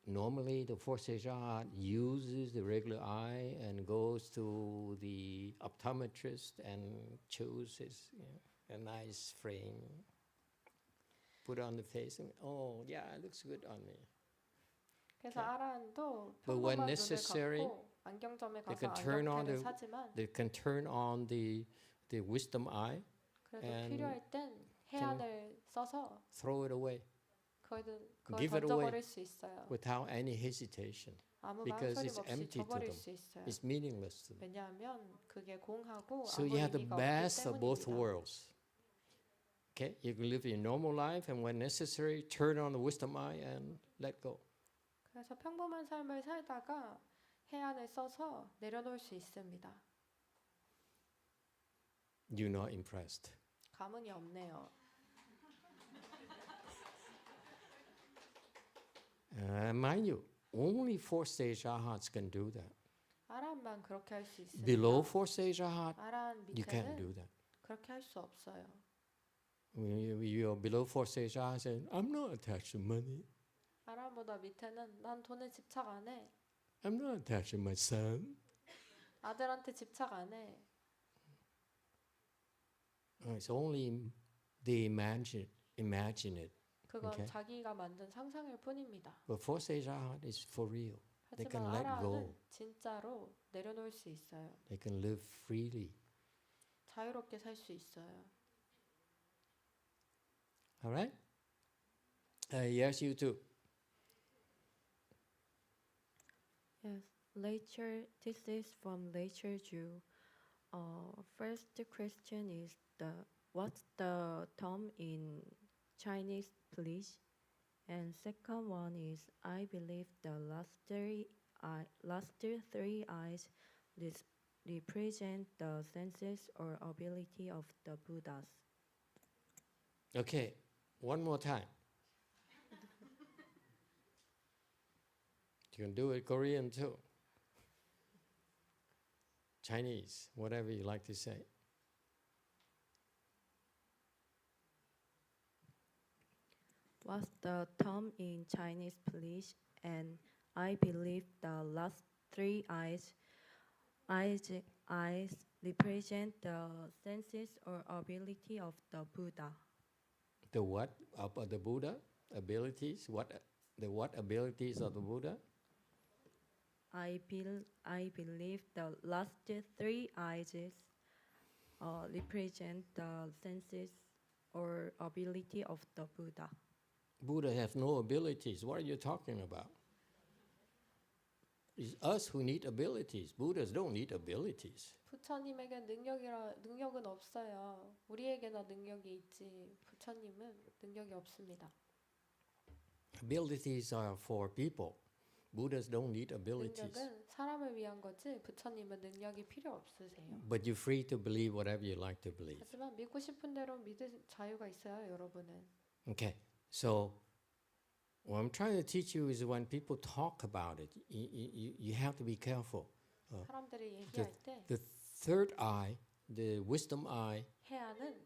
normally the fourth-stage arhat uses the regular eye and goes to the optometrist and chooses a nice frame, put it on the face, and oh yeah, it looks good on me. 그래서 아라한도 But when 평범한 눈을 necessary, 갖고 안경점에 they 가서 can turn on 안경테를 사지만 They can turn on the wisdom eye, 그래도 and 필요할 땐 해안을 써서 throw it away 그걸 Give it 던져버릴 away. 수 있어요. without any hesitation. 아무 because 망설임 it's 없이 empty to 저버릴 them. 수 있어요. It's meaningless to them. 왜냐하면 그게 공하고 So 아무 you have the 의미가 best 없기 of both 때문입니다. worlds. Okay, you can live your normal life, and when necessary, turn on the wisdom eye and let go. 그래서 평범한 삶을 살다가 해안을 써서 내려놓을 수 있습니다. You're not impressed. 감흥이 없네요. Mind you, only fourth-stage arhats can do that. 아라한만 그렇게 할 수 있습니다. Below fourth-stage arhat, 아라한 you can't do 밑에는 that. 그렇게 할 수 없어요. When you're below fourth-stage arhat, saying, I'm not attached to money. 아라한보다 밑에는 난 돈에 집착 안 해. I'm not attached to my son. 아들한테 집착 안 해. It's only they imagine it. 그건 Okay. 자기가 만든 상상일 뿐입니다. But fourth-stage arhat is for real. They can 하지만 let go. 아라한은 진짜로 내려놓을 수 있어요. They can live freely. 자유롭게 살 수 있어요. All right? Yes, you too. Yes, later. This is from Later Jew. First question is what's the term in Chinese, please? And second one is I believe the last three eyes represent the senses or ability of the Buddhas. Okay, one more time. You can do it Korean too. Chinese, whatever you like to say. What's the term in Chinese, please? And I believe the last three eyes represent the senses or ability of the Buddha. The what of the Buddha? Abilities? The what abilities of the Buddha? I believe the last three eyes represent the senses or ability of the Buddha. Buddha has no abilities. What are you talking about? It's us who need abilities. Buddhas don't need abilities. 부처님에겐 능력은 없어요. 우리에게나 능력이 있지. 부처님은 능력이 없습니다. Abilities are for people. Buddhas don't need abilities. 능력은 사람을 위한 거지 부처님은 능력이 필요 없으세요. But you're free to believe whatever you like to believe. 하지만 믿고 싶은 대로 믿을 자유가 있어요, 여러분은. Okay, so what I'm trying to teach you is when people talk about it, you have to be careful. 사람들이 얘기할 때 The third eye, the wisdom eye, 해안은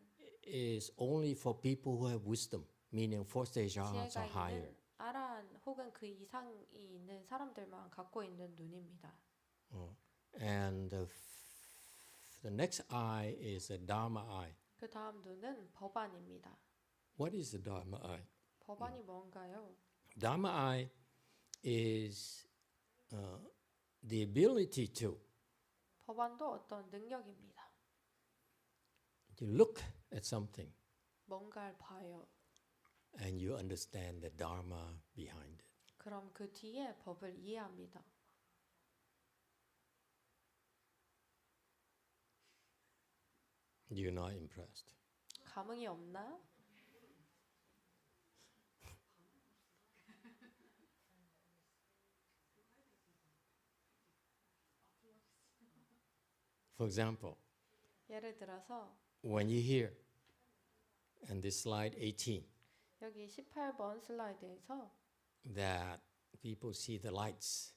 is only for people who have wisdom, meaning fourth stage arhats or 지혜가 higher. 있는 아란 혹은 그 이상이 있는 사람들만 갖고 있는 눈입니다. And the next eye is the Dharma eye. 그 다음 눈은 법안입니다. What is the Dharma eye? 법안이 뭔가요? Dharma eye is the ability to 법안도 어떤 능력입니다. look at something 뭔가를 봐요. and you understand the Dharma behind it. 그럼 그 뒤에 법을 이해합니다. You're not impressed. 감흥이 없나? For example, 예를 들어서 when you hear, and this slide 18, 여기 18번 슬라이드에서 that people see the lights,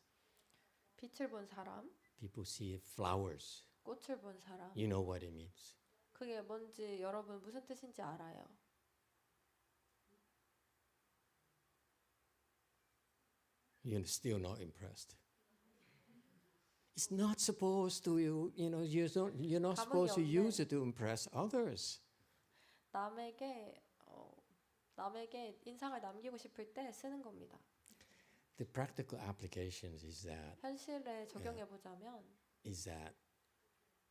빛을 본 사람, people see flowers, 꽃을 본 사람. you know what it means. 그게 뭔지 여러분 무슨 뜻인지 알아요. You're still not impressed. It's not supposed to, you're not supposed to use it to impress others. 남에게 인상을 남기고 싶을 때 쓰는 겁니다. The practical applications is 현실에 적용해 보자면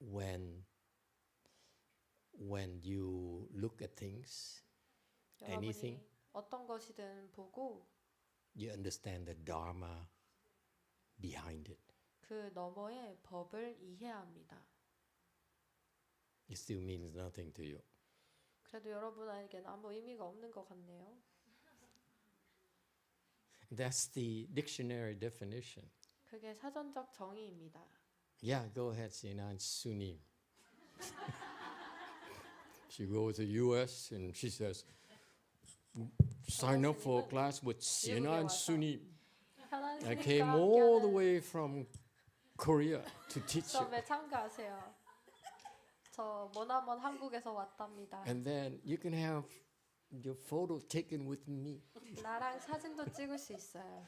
when you look at things, anything, 여러분이 어떤 것이든 보고 you understand the Dharma behind it. 그 너머의 법을 이해합니다. It still means nothing to you. 그래도 여러분에게는 아무 의미가 없는 것 같네요. That's the dictionary definition. 그게 사전적 정의입니다. Yeah, go ahead, Sinan Sunim. She goes to U.S. and she says, sign up for a class with Sinan Sunim. I came all the way from Korea to teach you. 수업에 참가하세요. 저 머나먼 한국에서 왔답니다. And then you can have your photo taken with me. 나랑 사진도 찍을 수 있어요.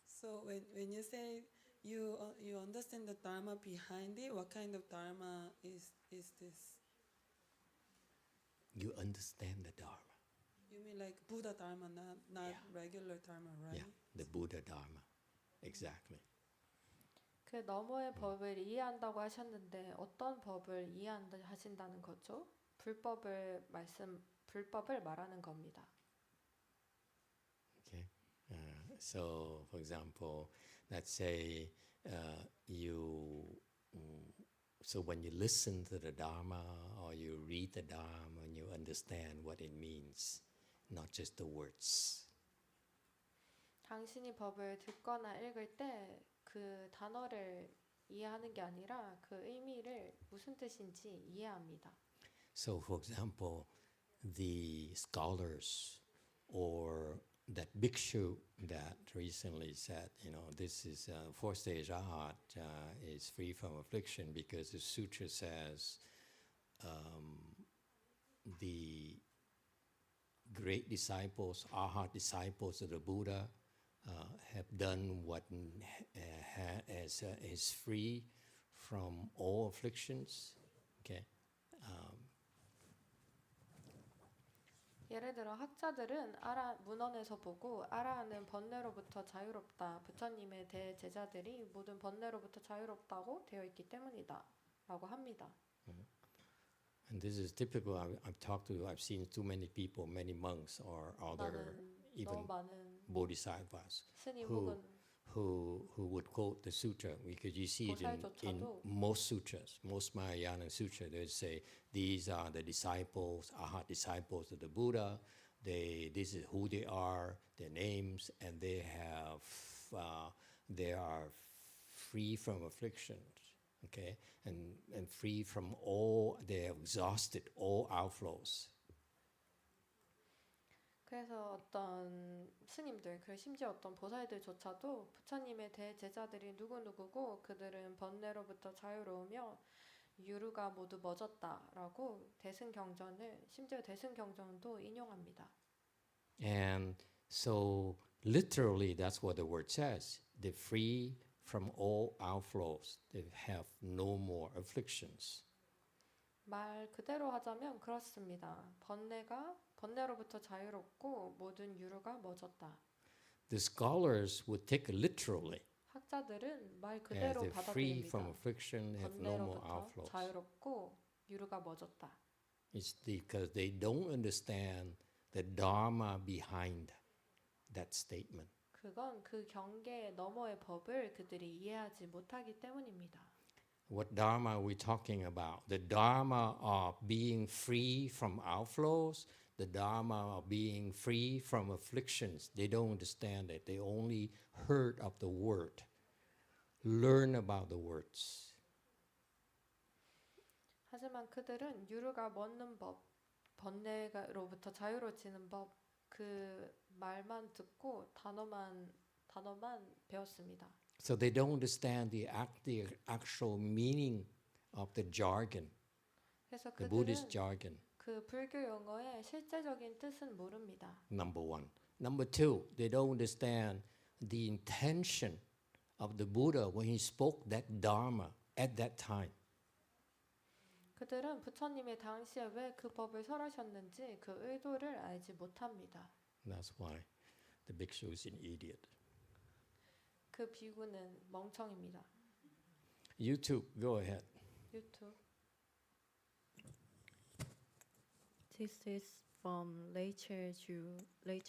So when you say you understand the dharma behind it, what kind of dharma is this? You understand the Dharma. You mean like Buddha dharma, not Yeah. regular dharma, right? Yeah, the Buddha Dharma. Exactly. 그 너머의 법을 이해한다고 하셨는데 어떤 법을 이해하신다는 거죠? 불법을 말하는 겁니다. Okay. So, for example, let's say so when you listen to the Dharma or you read the Dharma and you understand what it means, not just the words. 당신이 법을 듣거나 읽을 때 그 단어를 이해하는 게 아니라 그 의미를 무슨 뜻인지 이해합니다. So, for example, the scholars or that bhikshu that recently said, this is fourth stage arhat is free from affliction because the sutra says the great disciples, arhat disciples of the Buddha, have done what is free from all afflictions. Okay. 예를 들어 학자들은 문헌에서 보고 아라한은 번뇌로부터 자유롭다. 부처님의 대제자들이 모든 번뇌로부터 자유롭다고 되어 있기 때문이다. 라고 합니다. And this is typical. I've seen too many people, many monks or other 너무 even 많은 bodhisattvas 스님 who 혹은 who would quote the sutra, because you see it in 보살조차도 most sutras, most Mahayana sutra, they say these are the disciples, arhat disciples of the Buddha. This is who they are, their names, and they are free from afflictions, okay, and free from all. They have exhausted all outflows. 그래서 어떤 스님들, 그리고 심지어 어떤 보살들조차도 부처님의 대제자들이 누구누구고 그들은 번뇌로부터 자유로우며 유루가 모두 멎었다라고 심지어 대승경전도 인용합니다. And so literally that's what the word says. They're free from all outflows. They have no more afflictions. 말 그대로 하자면 그렇습니다. 번뇌로부터 자유롭고 모든 유루가 멎었다. The scholars would take it literally. 학자들은 말 As 그대로 they're free from 받아들입니다. affliction, have no more 번뇌로부터 outflows. 자유롭고 유루가 멎었다. It's because they don't understand the dharma behind that statement. 그건 그 경계 너머의 법을 그들이 이해하지 못하기 때문입니다. What dharma are we talking about? The dharma of being free from outflows, the dharma of being free from afflictions. They don't understand it. They only heard of the word, learn about the words. 하지만 그들은 유루가 멎는 법, 번뇌로부터 자유로워지는 법, 그 말만 듣고 단어만 배웠습니다. So they don't understand the actual meaning of the jargon, 그래서 the Buddhist 그들은 jargon. 그 불교 용어의 실제적인 뜻은 모릅니다. Number one. Number two, they don't understand the intention of the Buddha when he spoke that dharma at that time. 그들은 부처님이 당시에 왜 그 법을 설하셨는지 그 의도를 알지 못합니다. That's why the bhikshu is an idiot. 그 비구는 멍청입니다. You too, go ahead. 유튜브. This is from Rachel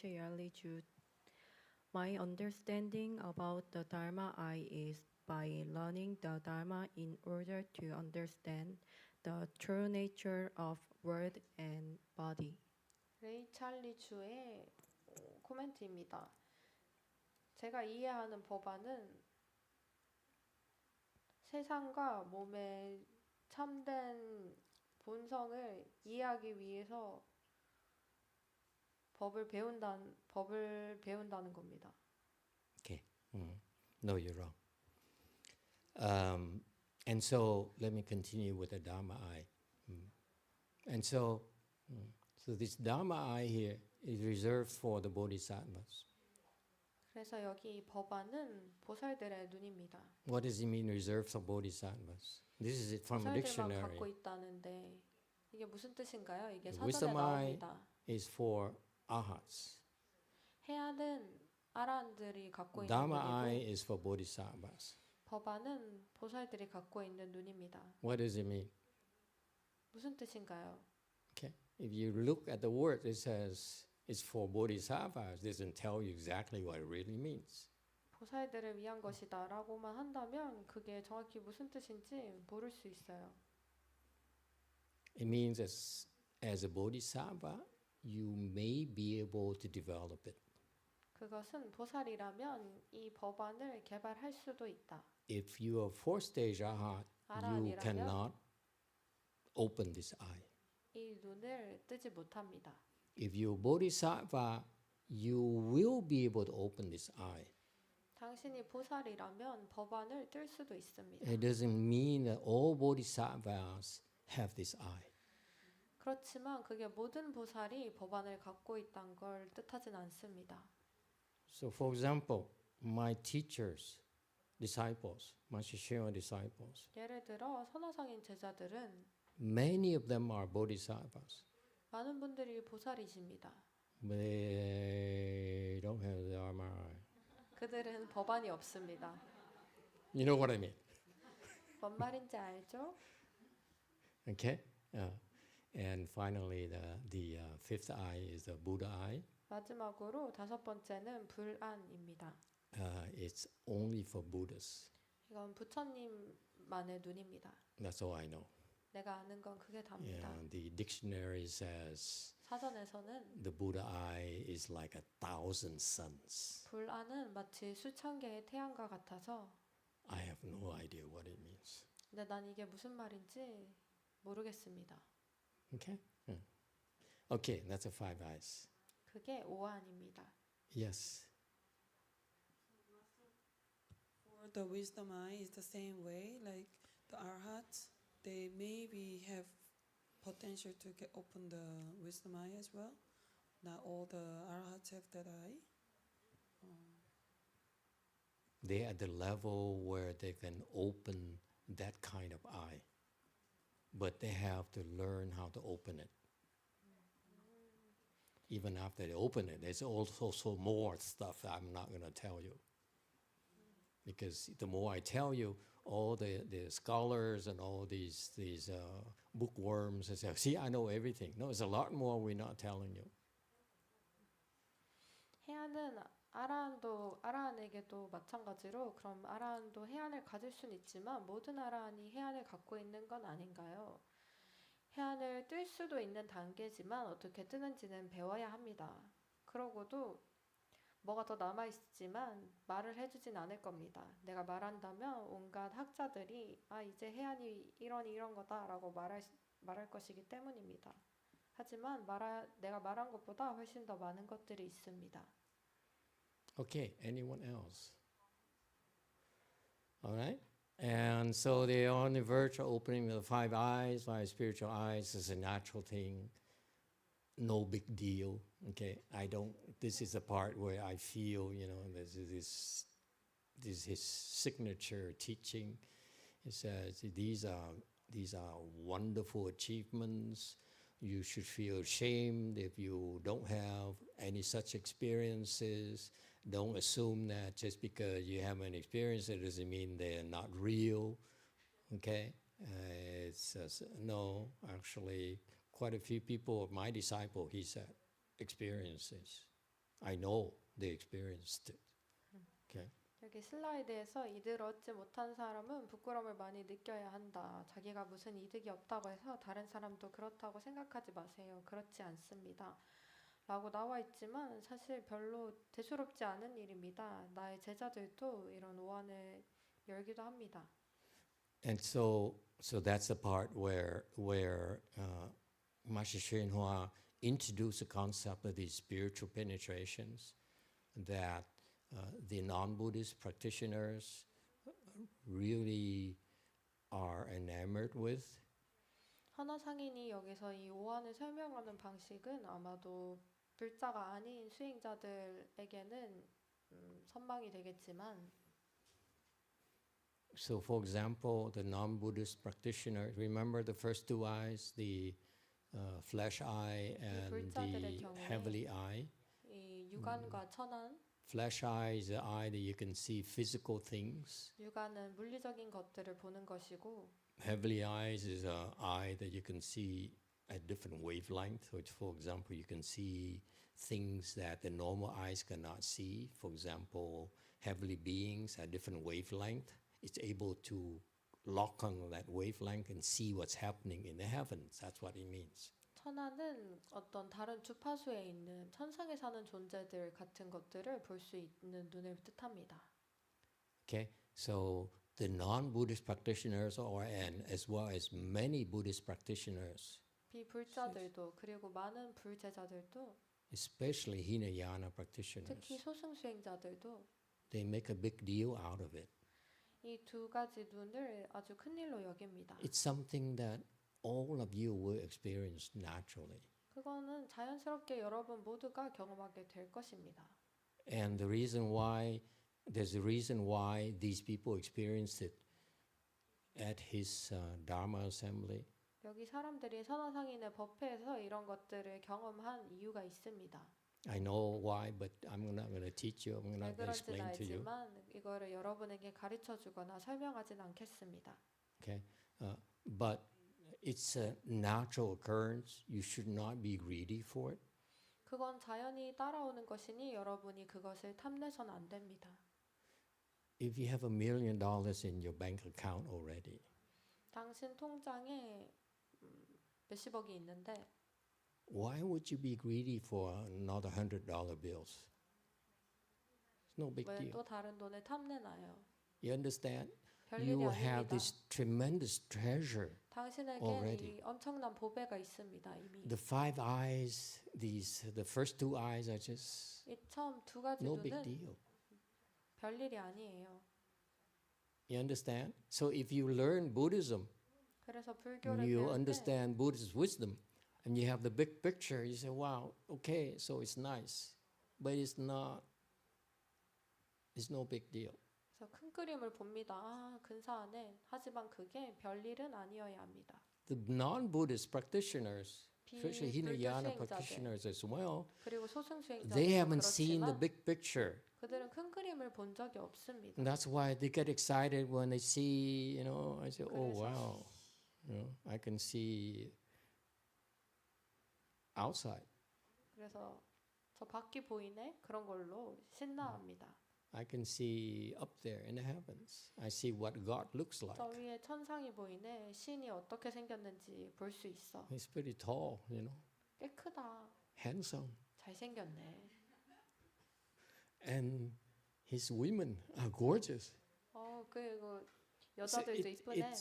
Yali Ju. My understanding about the Dharma I is by learning the Dharma in order to understand the true nature of word and body. 레이찰리 주의 코멘트입니다. 제가 이해하는 법안은 세상과 몸의 참된 본성을 이해하기 위해서 법을 배운다는 겁니다. Okay. No, you're wrong. And so let me continue with the Dharma eye. And so this Dharma eye here is reserved for the Bodhisattvas. 그래서 여기 이 법안은 보살들의 눈입니다. What does it mean reserved for Bodhisattvas? This is it from a 보살들만 dictionary. 갖고 있다는데 이게 무슨 뜻인가요? 이게 The 사전에 wisdom eye 나옵니다. is for arhats. 해야는 아라한들이 갖고 있는 Dharma 눈이고 eye is for Bodhisattvas. 법안은 보살들이 갖고 있는 눈입니다. What does it mean? 무슨 뜻인가요? Okay. If you look at the word, it says it's for Bodhisattvas. It doesn't tell you exactly what it really means. 보살들을 위한 것이다라고만 한다면 그게 정확히 무슨 뜻인지 모를 수 있어요. It means as a Bodhisattva, you may be able to develop it. 그것은 보살이라면 이 법안을 개발할 수도 있다. If you are fourth stage arhat, you 아라한이라면 cannot open this eye. 이 눈을 뜨지 못합니다. If you're Bodhisattva, you will be able to open this eye. 당신이 보살이라면 법안을 뜰 수도 있습니다. It doesn't mean that all Bodhisattvas have this eye. 그렇지만 그게 모든 보살이 법안을 갖고 있다는 걸 뜻하진 않습니다. So for example, my teachers, disciples, my Shishoya disciples, 예를 들어 선화상인 제자들은 many of them are Bodhisattvas. 많은 분들이 보살이십니다. But they don't have the Dharma eye. 그들은 법안이 없습니다. You know what I mean? 뭔 말인지 알죠? Okay? And finally, the fifth eye is the Buddha eye. 마지막으로 5번째는 불안입니다. It's only for Buddhists. 이건 부처님만의 눈입니다. That's all I know. 내가 아는 건 그게 답니다. Yeah, the dictionary says 사전에서는 the Buddha eye is like 1,000 suns. 불안은 마치 수천 개의 태양과 같아서 I have no idea what it means. 근데 난 이게 무슨 말인지 모르겠습니다. Okay? Okay, that's a five eyes. 그게 오안입니다. Yes. For the wisdom eye, is the same way. Like the arhats, they maybe have potential to get open the wisdom eye as well. Not all the arhats have that eye. They're at the level where they can open that kind of eye. But they have to learn how to open it. Even after they open it, there's also more stuff I'm not going to tell you. Because the more I tell you, all the scholars and all these bookworms, they say, see, I know everything. No, there's a lot more we're not telling you. 해안은 아라한에게도 마찬가지로 그럼 아라한도 해안을 가질 수는 있지만 모든 아라한이 해안을 갖고 있는 건 아닌가요? 해안을 뜰 수도 있는 단계지만 어떻게 뜨는지는 배워야 합니다. 그러고도 뭐가 더 남아있지만 말을 해주진 않을 겁니다. 내가 말한다면 온갖 학자들이 이제 해안이 이런 거다라고 말할 것이기 때문입니다. 하지만 내가 말한 것보다 훨씬 더 많은 것들이 있습니다. Okay, anyone else? All right? And so they're on the verge of opening the five eyes, five spiritual eyes is a natural thing. No big deal. Okay, this is the part where I feel, this is his signature teaching. He says, these are wonderful achievements. You should feel ashamed if you don't have any such experiences. Don't assume that just because you haven't experienced it doesn't mean they're not real. Okay? No, actually, quite a few people of my disciple, he said, experiences. I know they experienced it. Okay? 여기 슬라이드에서 이득을 얻지 못한 사람은 부끄러움을 많이 느껴야 한다. 자기가 무슨 이득이 없다고 해서 다른 사람도 그렇다고 생각하지 마세요. 그렇지 않습니다. 라고 나와 있지만 사실 별로 대수롭지 않은 일입니다. 나의 제자들도 이런 오한을 열기도 합니다. And so that's the part where Master Hsuan Hua introduced the concept of these spiritual penetrations that the non-Buddhist practitioners really are enamored with. 하나 상인이 여기서 이 오한을 설명하는 방식은 아마도 불자가 아닌 수행자들에게는 선망이 되겠지만 So for example, the non-Buddhist practitioner, remember the first two eyes, the flesh eye and the heavenly eye? 이 육안과 천안, Flesh eye is the eye that you can see physical things. 육안은 물리적인 것들을 보는 것이고 Heavenly eyes is an eye that you can see at different wavelength. Which, for example, you can see things that the normal eyes cannot see. For example, heavenly beings at different wavelength. It's able to lock on that wavelength and see what's happening in the heavens. That's what it means. 천안은 어떤 다른 주파수에 있는 천상에 사는 존재들 같은 것들을 볼 수 있는 눈을 뜻합니다. Okay, so the non-Buddhist practitioners, and as well as many Buddhist practitioners, 비불자들도 그리고 많은 불제자들도 especially Hinayana practitioners, 특히 소승 수행자들도 they make a big deal out of it. 이 두 가지 눈을 아주 큰 일로 여깁니다. It's something that all of you will experience naturally. 그거는 자연스럽게 여러분 모두가 경험하게 될 것입니다. And there's a reason why these people experienced it at his Dharma assembly. 여기 사람들이 선화상인의 법회에서 이런 것들을 경험한 이유가 있습니다. I know why, but I'm not going to teach you. I'm 왜 not going to 그런지는 explain to you. 알지만 이거를 여러분에게 가르쳐주거나 설명하진 않겠습니다. Okay, but it's a natural occurrence. You should not be greedy for it. 그건 자연히 따라오는 것이니 여러분이 그것을 탐내서는 안 됩니다. If you have $1 million in your bank account already, 당신 통장에 몇십억이 있는데 why would you be greedy for another $100 bills? It's no big 왜 deal. 또 다른 돈을 탐내나요? You understand? 별일이 You have 아닙니다. this tremendous treasure. 당신에겐 already. 이 엄청난 보배가 있습니다. 이미 The 5 eyes, the first 2 eyes are just 이 처음 두 가지 no big 눈은 deal. 별일이 아니에요. You understand? So if you learn Buddhism, 그래서 and 불교를 you 배울 때 understand Buddhist wisdom, and you have the big picture, you say, wow, okay, so it's nice. But it's no big deal. 그래서 큰 그림을 봅니다. 아, 근사하네. 하지만 그게 별일은 아니어야 합니다. The non-Buddhist practitioners, especially Hinayana 비불교 수행자들 practitioners as well, 그리고 소승 they 수행자들도 haven't seen the 그렇지만 big picture. 그들은 큰 그림을 본 적이 없습니다. And that's why they get excited when they see, I say, oh, 그래서 wow, I can see outside. 그래서 저 밖이 보이네? 그런 걸로 신나합니다. I can see up there in the heavens. I see what God looks like. 저 위에 천상이 보이네. 신이 어떻게 생겼는지 볼 수 있어. He's pretty tall, 꽤 크다. handsome. 잘생겼네. And his women are gorgeous. 그리고 So 여자들도 이쁘네.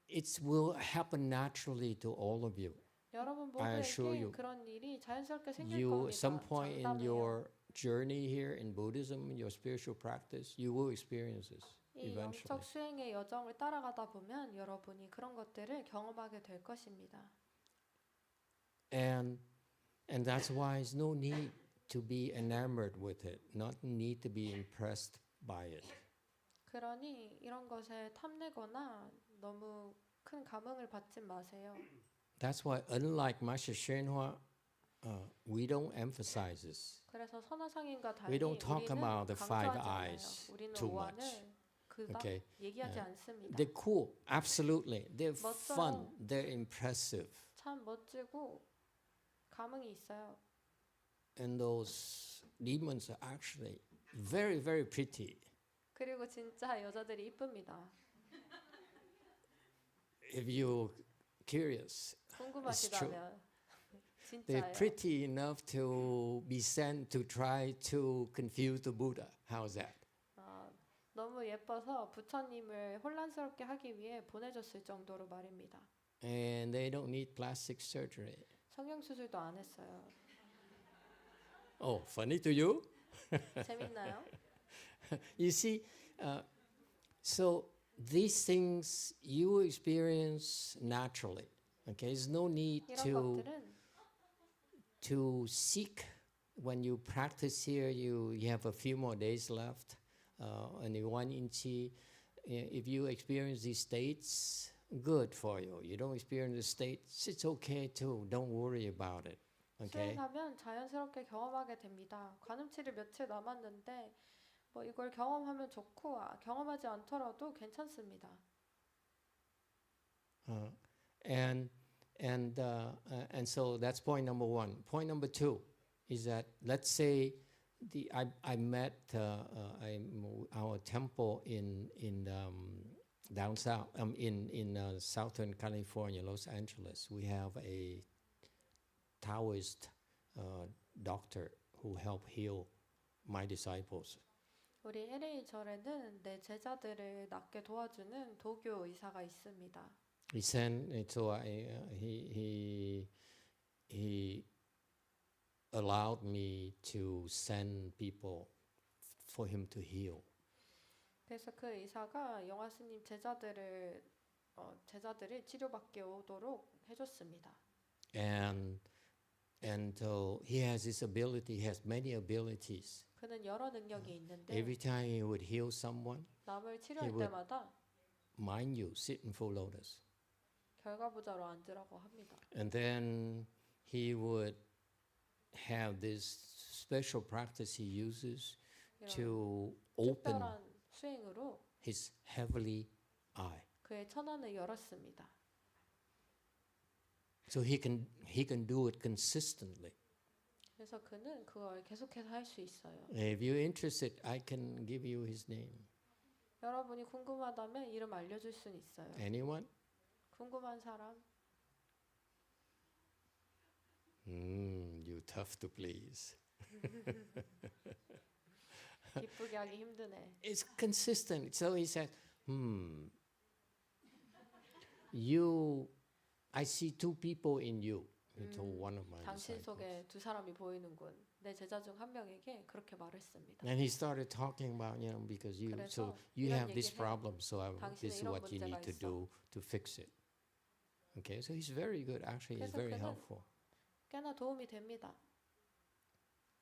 it will happen naturally to all of you. 여러분 I assure 모두에게 you. 그런 일이 자연스럽게 생길 You, 겁니다. some point in 장담해요. your journey here in Buddhism, in your spiritual practice, you will experience this 이 eventually. 영적 수행의 여정을 따라가다 보면 여러분이 그런 것들을 경험하게 될 것입니다. And that's why there's no need to be enamored with it, not need to be impressed by it. 그러니 이런 것에 탐내거나 너무 큰 감흥을 받지 마세요. That's why, unlike Master Shenhua, we don't emphasize this. 그래서 선화상인과 We 달리 don't talk 우리는 about the five 강조하지 않아요. eyes 우리는 too 오한을 much. 그닥 Okay. 얘기하지 않습니다. They're cool, absolutely. They're 멋져요. fun, they're impressive. 참 멋지고 감흥이 있어요. And those demons are actually very, very pretty. 그리고 진짜 여자들이 이쁩니다. If you're curious, 궁금하시다면 they're 진짜예요. pretty enough to be sent to try to confuse the Buddha. How's that? 너무 예뻐서 부처님을 혼란스럽게 하기 위해 보내줬을 정도로 말입니다. And they don't need plastic surgery. 성형수술도 안 했어요. Oh, funny to you? 재밌나요? You see, so these things you experience naturally. Okay, there's no need 이런 것들은 to seek. When you practice here, you have a few more days left. And the Guan Yin Qi, if you experience these states, good for you. You don't experience the states, it's okay too. Don't worry about it. Okay. 수행하면 자연스럽게 경험하게 됩니다. 관음치를 며칠 남았는데 뭐 이걸 경험하면 좋고 경험하지 않더라도 괜찮습니다. And so that's point number one. Point number two is that, let's say I met our temple in down south in Southern California, Los Angeles. We have a Taoist doctor who helped heal my disciples. 우리 LA 절에는 내 제자들을 낫게 도와주는 도교 의사가 있습니다. He sent, so he allowed me to send people for him to heal. 그래서 그 의사가 영화 스님 제자들이 치료받게 오도록 해줬습니다. And so he has this ability, he has many abilities. 그는 여러 능력이 있는데 Every time he would heal someone, 남을 치료할 would- 때마다 mind you, sit in full lotus. 결과부자로 앉으라고 합니다. And then he would have this special practice he uses 이런 to open 특별한 수행으로 his heavenly eye. 그의 천안을 열었습니다. So he can do it consistently. 그래서 그는 그걸 계속해서 할 수 있어요. If you're interested, I can give you his name. 여러분이 궁금하다면 이름 알려줄 수는 있어요. Anyone? 궁금한 사람? You tough to please. 기쁘게 하기 힘드네. It's consistent. So he said, you, I see two people in you. He told one of my 당신 disciples. 속에 두 사람이 보이는군. 내 제자 중 한 명에게 그렇게 말했습니다. And he started talking about, because you, so 그래서 you 이런 have this 얘기를 해요. problem, so 당신은 this is 이런 what you 문제가 need to 있어. do to fix it. Okay, so he's very good. Actually, he's 그래서 very 그는 helpful. 꽤나 도움이 됩니다.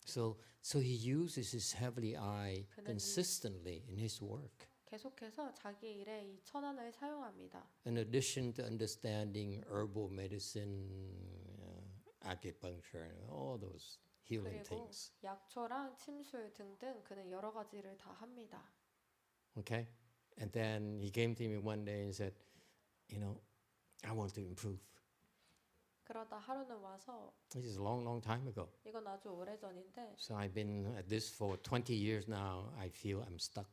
So he uses his heavenly eye 그는 consistently in his work. 계속해서 자기 일에 이 천안을 사용합니다. In addition to understanding herbal medicine, acupuncture, and all those healing 그리고 things. 약초랑 침술 등등 그는 여러 가지를 다 합니다. Okay? And then he came to me one day and said, I want to improve. 그러다 하루는 와서 This is a long, long time ago. 이건 아주 오래전인데 So I've been at this for 20 years now. I feel I'm stuck.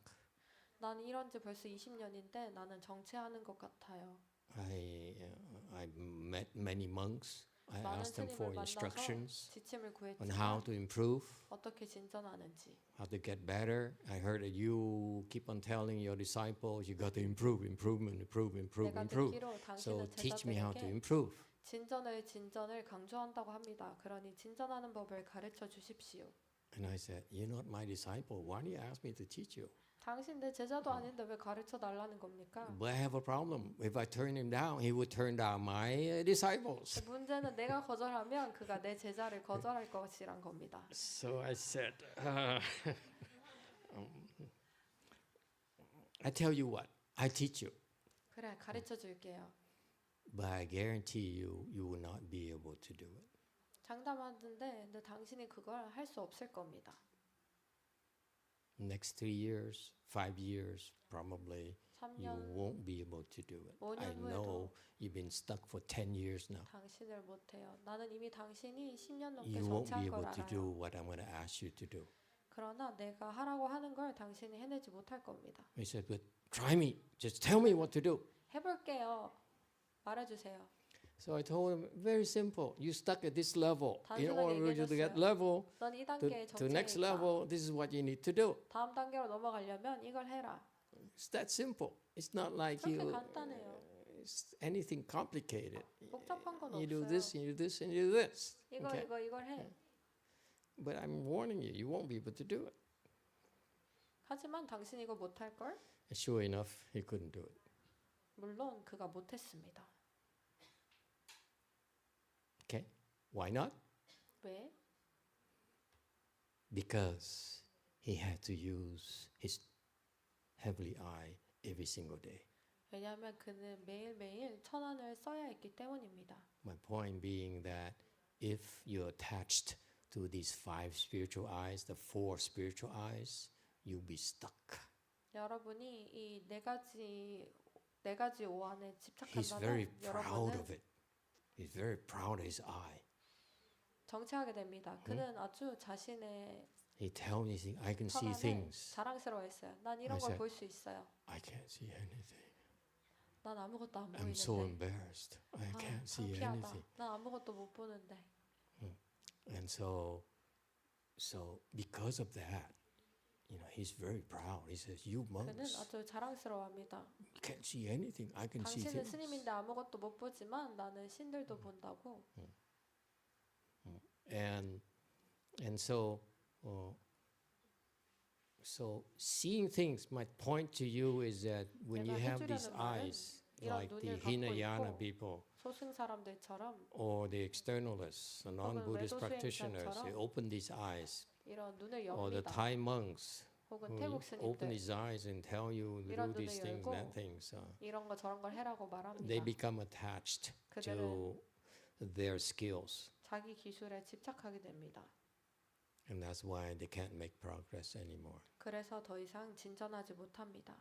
난 이런 지 벌써 20년인데 나는 정체하는 것 같아요. I met many monks. I 많은 asked them for 스님을 만나서 instructions 지침을 on how 구했지만 to improve, 어떻게 진전하는지. how to get better. I heard that you keep on telling your disciples you got to improve, improvement, improve, improve, 내가 improve. 듣기로 So 당신은 teach me how to 제자들에게 improve. 진전을 강조한다고 합니다. 그러니 진전하는 법을 가르쳐 주십시오. And I said, you're not my disciple. Why do you ask me to teach you? 당신 내 제자도 아닌데 왜 가르쳐 달라는 겁니까? But I have a problem. If I turn him down, he would turn down my disciples. 문제는 내가 거절하면 그가 내 제자를 거절할 것이란 겁니다. So I said, I tell you what, I teach you. 그래, 가르쳐 줄게요. But I guarantee you will not be able to do it. 장담하는데 근데 당신이 그걸 할 수 없을 겁니다. Next 3 years, 5 years, probably you 3년 won't be able to do it. 5년 I know 후에도 you've been stuck for 10 years now. 당신을 못해요. 나는 이미 당신이 10년 넘게 You won't 정체한 be 걸 able to do 알아요. what I'm going to ask you to do. 그러나 내가 하라고 하는 걸 당신이 해내지 못할 겁니다. He said, but try me. Just tell me what to do. 해볼게요. 말해주세요. So I told him, very simple. You stuck at this level. In 단순하게 order to get 얘기해줬어요. level, 넌 이 to 단계에 next 정체니까 level, this is what you need to do. 다음 단계로 넘어가려면 이걸 해라. It's that simple. It's not like 그렇게 you 간단해요. it's anything complicated. 복잡한 건 You do 없어요. this, you do this, and you do this. Okay? 이걸 해. But I'm warning you, you won't be able to do it. 하지만 당신 이거 못할 걸? And sure enough, he couldn't do it. 물론 그가 못했습니다. Okay? Why not? 왜? Because he had to use his heavenly eye every single day. 왜냐하면 그는 매일매일 천안을 써야 했기 때문입니다. My point being that if you're attached to these 5 spiritual eyes, the 4 spiritual eyes, you'll be stuck. 여러분이 이 네 가지 오한에 He's very 집착한다면 proud of 여러분은 it. He's very proud of his eye. 정체하게 됩니다. 그는 아주 자신의 He tells me, I can see 천안에 things. 자랑스러워했어요. 난 이런 I 걸 said, 볼 수 있어요. I can't see anything. 난 아무것도 안 I'm so 보이는데. embarrassed. I can't see 창피하다. anything. 난 아무것도 못 보는데. And so because of that, he's very proud. He says, you 그는 monks, 아주 자랑스러워합니다. you can't see anything. I can see 당신은 things. 스님인데 아무것도 못 보지만 나는 신들도 본다고. And so seeing things, my point to you is that when you 내가 have these 해주려는 말은 eyes, 이런 like the 눈을 갖고 Hinayana 있고 people 소승 사람들처럼 or the externalists, the non-Buddhist 외도 practitioners, they 수행자처럼 open these eyes, 이런 눈을 or the 엽니다. Thai monks 혹은 who 태국 open 스님들 these eyes and tell you to 이런 do these 눈을 things, 열고 that things. 이런 거 저런 걸 해라고 말합니다. They become attached 그들은 to their skills, 자기 기술에 집착하게 됩니다. and that's why they can't make progress anymore. 그래서 더 이상 진전하지 못합니다.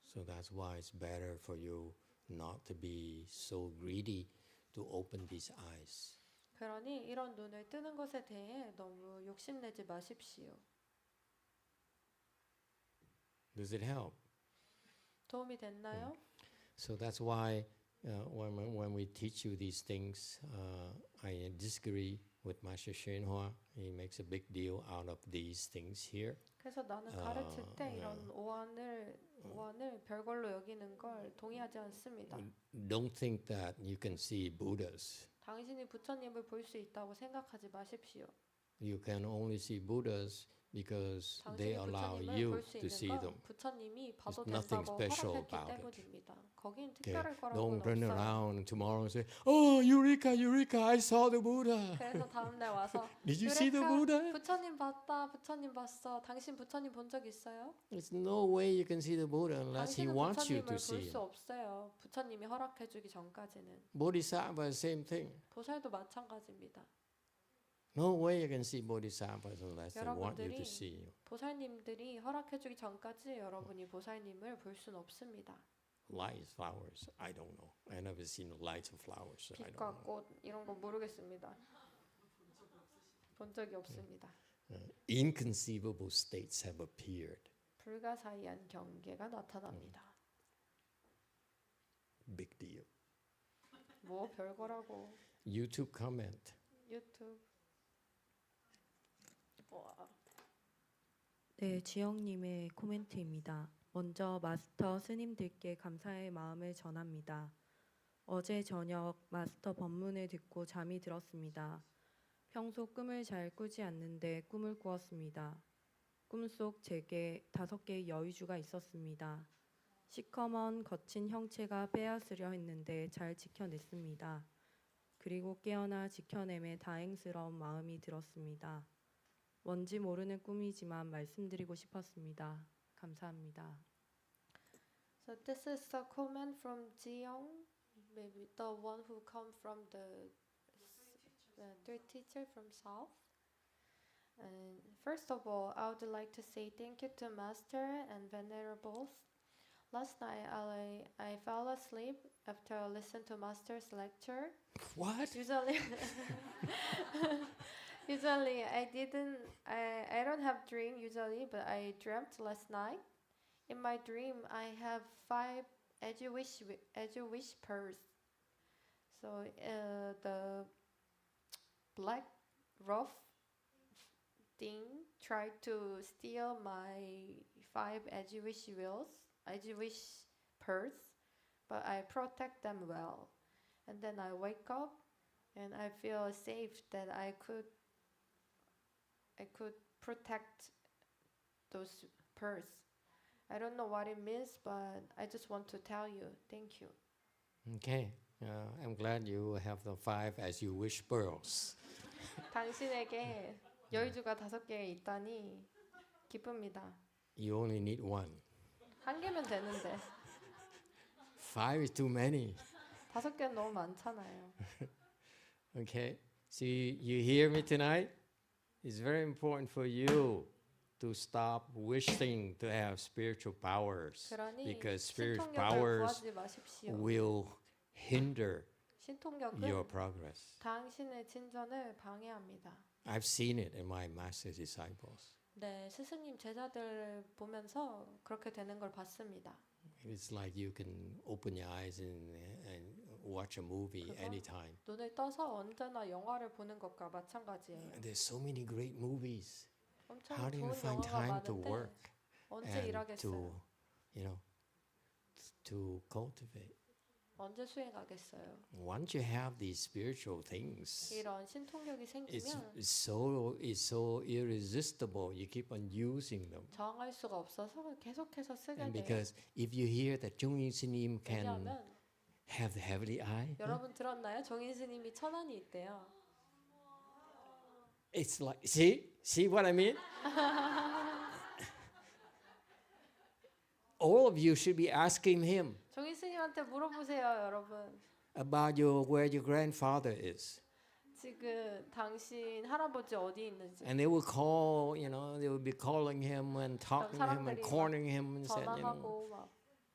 So that's why it's better for you not to be so greedy to open these eyes. 그러니 이런 눈을 뜨는 것에 대해 너무 욕심내지 마십시오. Does it help? 도움이 됐나요? So that's why when we teach you these things, I disagree with Master Shenhua. He makes a big deal out of these things here. 그래서 나는 가르칠 때 이런 오한을 별걸로 여기는 걸 동의하지 않습니다. Don't think that you can see Buddhas. 당신이 부처님을 볼 수 있다고 생각하지 마십시오. You can only see Buddhas because they 당신이 allow 부처님을 you 볼 수 to see 있는 them. 건 부처님이 봐도 There's nothing 된다고 special 허락했기 about it. 때문입니다. 거긴 Okay, 특별할 거라고는 don't run 없어요. around tomorrow and say, "Oh, Eureka, Eureka! I saw the Buddha." 그래서 다음날 와서 Did you see the 유레카, Buddha? 부처님 봤다, 부처님 봤어. 당신 부처님 본 적 있어요? There's no way you can see the Buddha unless he 당신은 wants you 부처님을 to 볼 see 수 him. 없어요. 부처님이 허락해주기 전까지는. Bodhisattva, same thing. 보살도 마찬가지입니다. No way you can see bodhisattvas unless they want you to 여러분들이 see you. 보살님들이 허락해주기 전까지 여러분이 보살님을 볼 수는 없습니다. Lights, flowers, I don't know. I never seen lights and flowers. So I don't 빛과 know. 꽃 이런 거 모르겠습니다. 본 적이 없습니다. Inconceivable states have appeared. 불가사의한 경계가 나타납니다. Big deal. 뭐 별거라고. YouTube comment. 유튜브. 와. 네, 지영님의 코멘트입니다. 먼저 마스터 스님들께 감사의 마음을 전합니다. 어제 저녁 마스터 법문을 듣고 잠이 들었습니다. 평소 꿈을 잘 꾸지 않는데 꿈을 꾸었습니다. 꿈속 제게 5개의 여의주가 있었습니다. 시커먼 거친 형체가 빼앗으려 했는데 잘 지켜냈습니다. 그리고 깨어나 지켜냄에 다행스러운 마음이 들었습니다. 뭔지 모르는 꿈이지만 말씀드리고 싶었습니다. 감사합니다. So this is a comment from Jiyoung, maybe the one who come from the third teacher from South. And first of all, I would like to say thank you to Master and Venerables. Last night I fell asleep after I listened to Master's lecture. What? Usually I don't have dream usually, but I dreamt last night. In my dream, I have 5 as you wish pearls. So the black rough thing tried to steal my 5 as you wish pearls, but I protect them well. And then I wake up and I feel safe that I could protect those pearls. I don't know what it means, but I just want to tell you, thank you. Okay. I'm glad you have the 5 as you wish pearls. 당신에게 여의주가 5개 있다니 기쁩니다. You only need 1. 한 개면 되는데 5 is too many. 5개는 너무 많잖아요. Okay. So you hear me tonight? It's very important for you to stop wishing to have spiritual powers 그러니 because spiritual 신통력을 powers 구하지 마십시오. will hinder 신통력은 your progress. 당신의 진전을 방해합니다. I've seen it in my master disciples. 네, 스승님 제자들 보면서 그렇게 되는 걸 봤습니다. It's like you can open your eyes and watch a movie 그거? anytime. 눈을 떠서 언제나 영화를 보는 것과 마찬가지예요. And there's so many great movies. 엄청 How do you 좋은 find 영화가 time to 많은데 work 언제 and 일하겠어요? to cultivate? 언제 수행하겠어요? Once you have these spiritual things, 이런 신통력이 생기면 it's so irresistible. You keep on using them. 저항할 수가 없어서 계속해서 쓰게 And 돼요. because if you hear that Jung 스님 can 왜냐하면 have the heavenly eye, 여러분 들었나요? 정인 스님이 천안이 있대요. it's like see what I mean? All of you should be asking him 정인 스님한테 물어보세요, 여러분. about where your grandfather is. 지금 당신 할아버지 어디 있는지 And they will call, they will be calling him and talking to him and 사람들이 막 cornering him and saying, 전화하고 막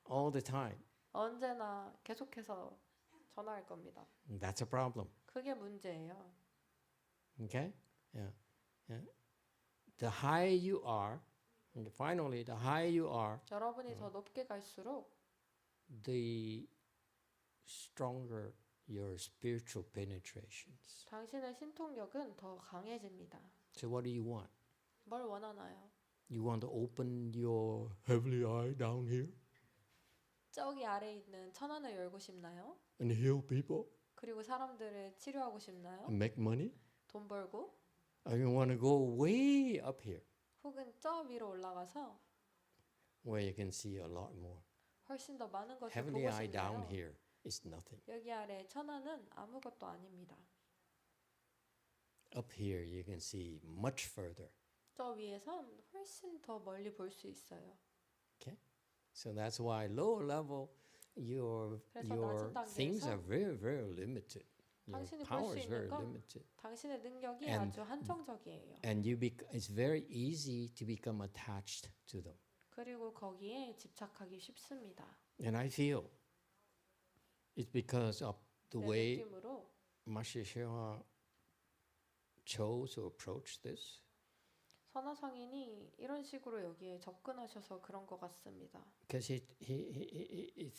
all the time. 언제나 계속해서 전화할 겁니다. That's a problem. 그게 문제예요. Okay? Yeah. Yeah. The higher you are, and finally, the higher you are, 여러분이 더 높게 갈수록 the stronger your spiritual penetrations. 당신의 신통력은 더 강해집니다. So what do you want? 뭘 원하나요? You want to open your heavenly eye down here 저기 아래에 있는 천안을 열고 싶나요? and heal people 그리고 사람들을 치료하고 싶나요? and make money? 돈 벌고? Or you want to go way up here 혹은 저 위로 올라가서 where you can see a lot more? 훨씬 더 많은 것을 Heavenly 보고 eye down 싶나요? here is nothing. 여기 아래 천안은 아무것도 아닙니다. Up here you can see much further. 저 위에선 훨씬 더 멀리 볼 수 있어요. So that's why lower level your 그래서 your 낮은 things are 단계에서 very very limited. Your 당신이 볼 power 수 is 있는 very 건 limited. 당신의 능력이 And- 아주 한정적이에요. And it's very easy to become attached to them. 그리고 거기에 집착하기 쉽습니다. And I feel it's because of the 내 way 느낌으로 Master Shua chose to approach this. 선화상인이 이런 식으로 여기에 접근하셔서 그런 것 같습니다. Because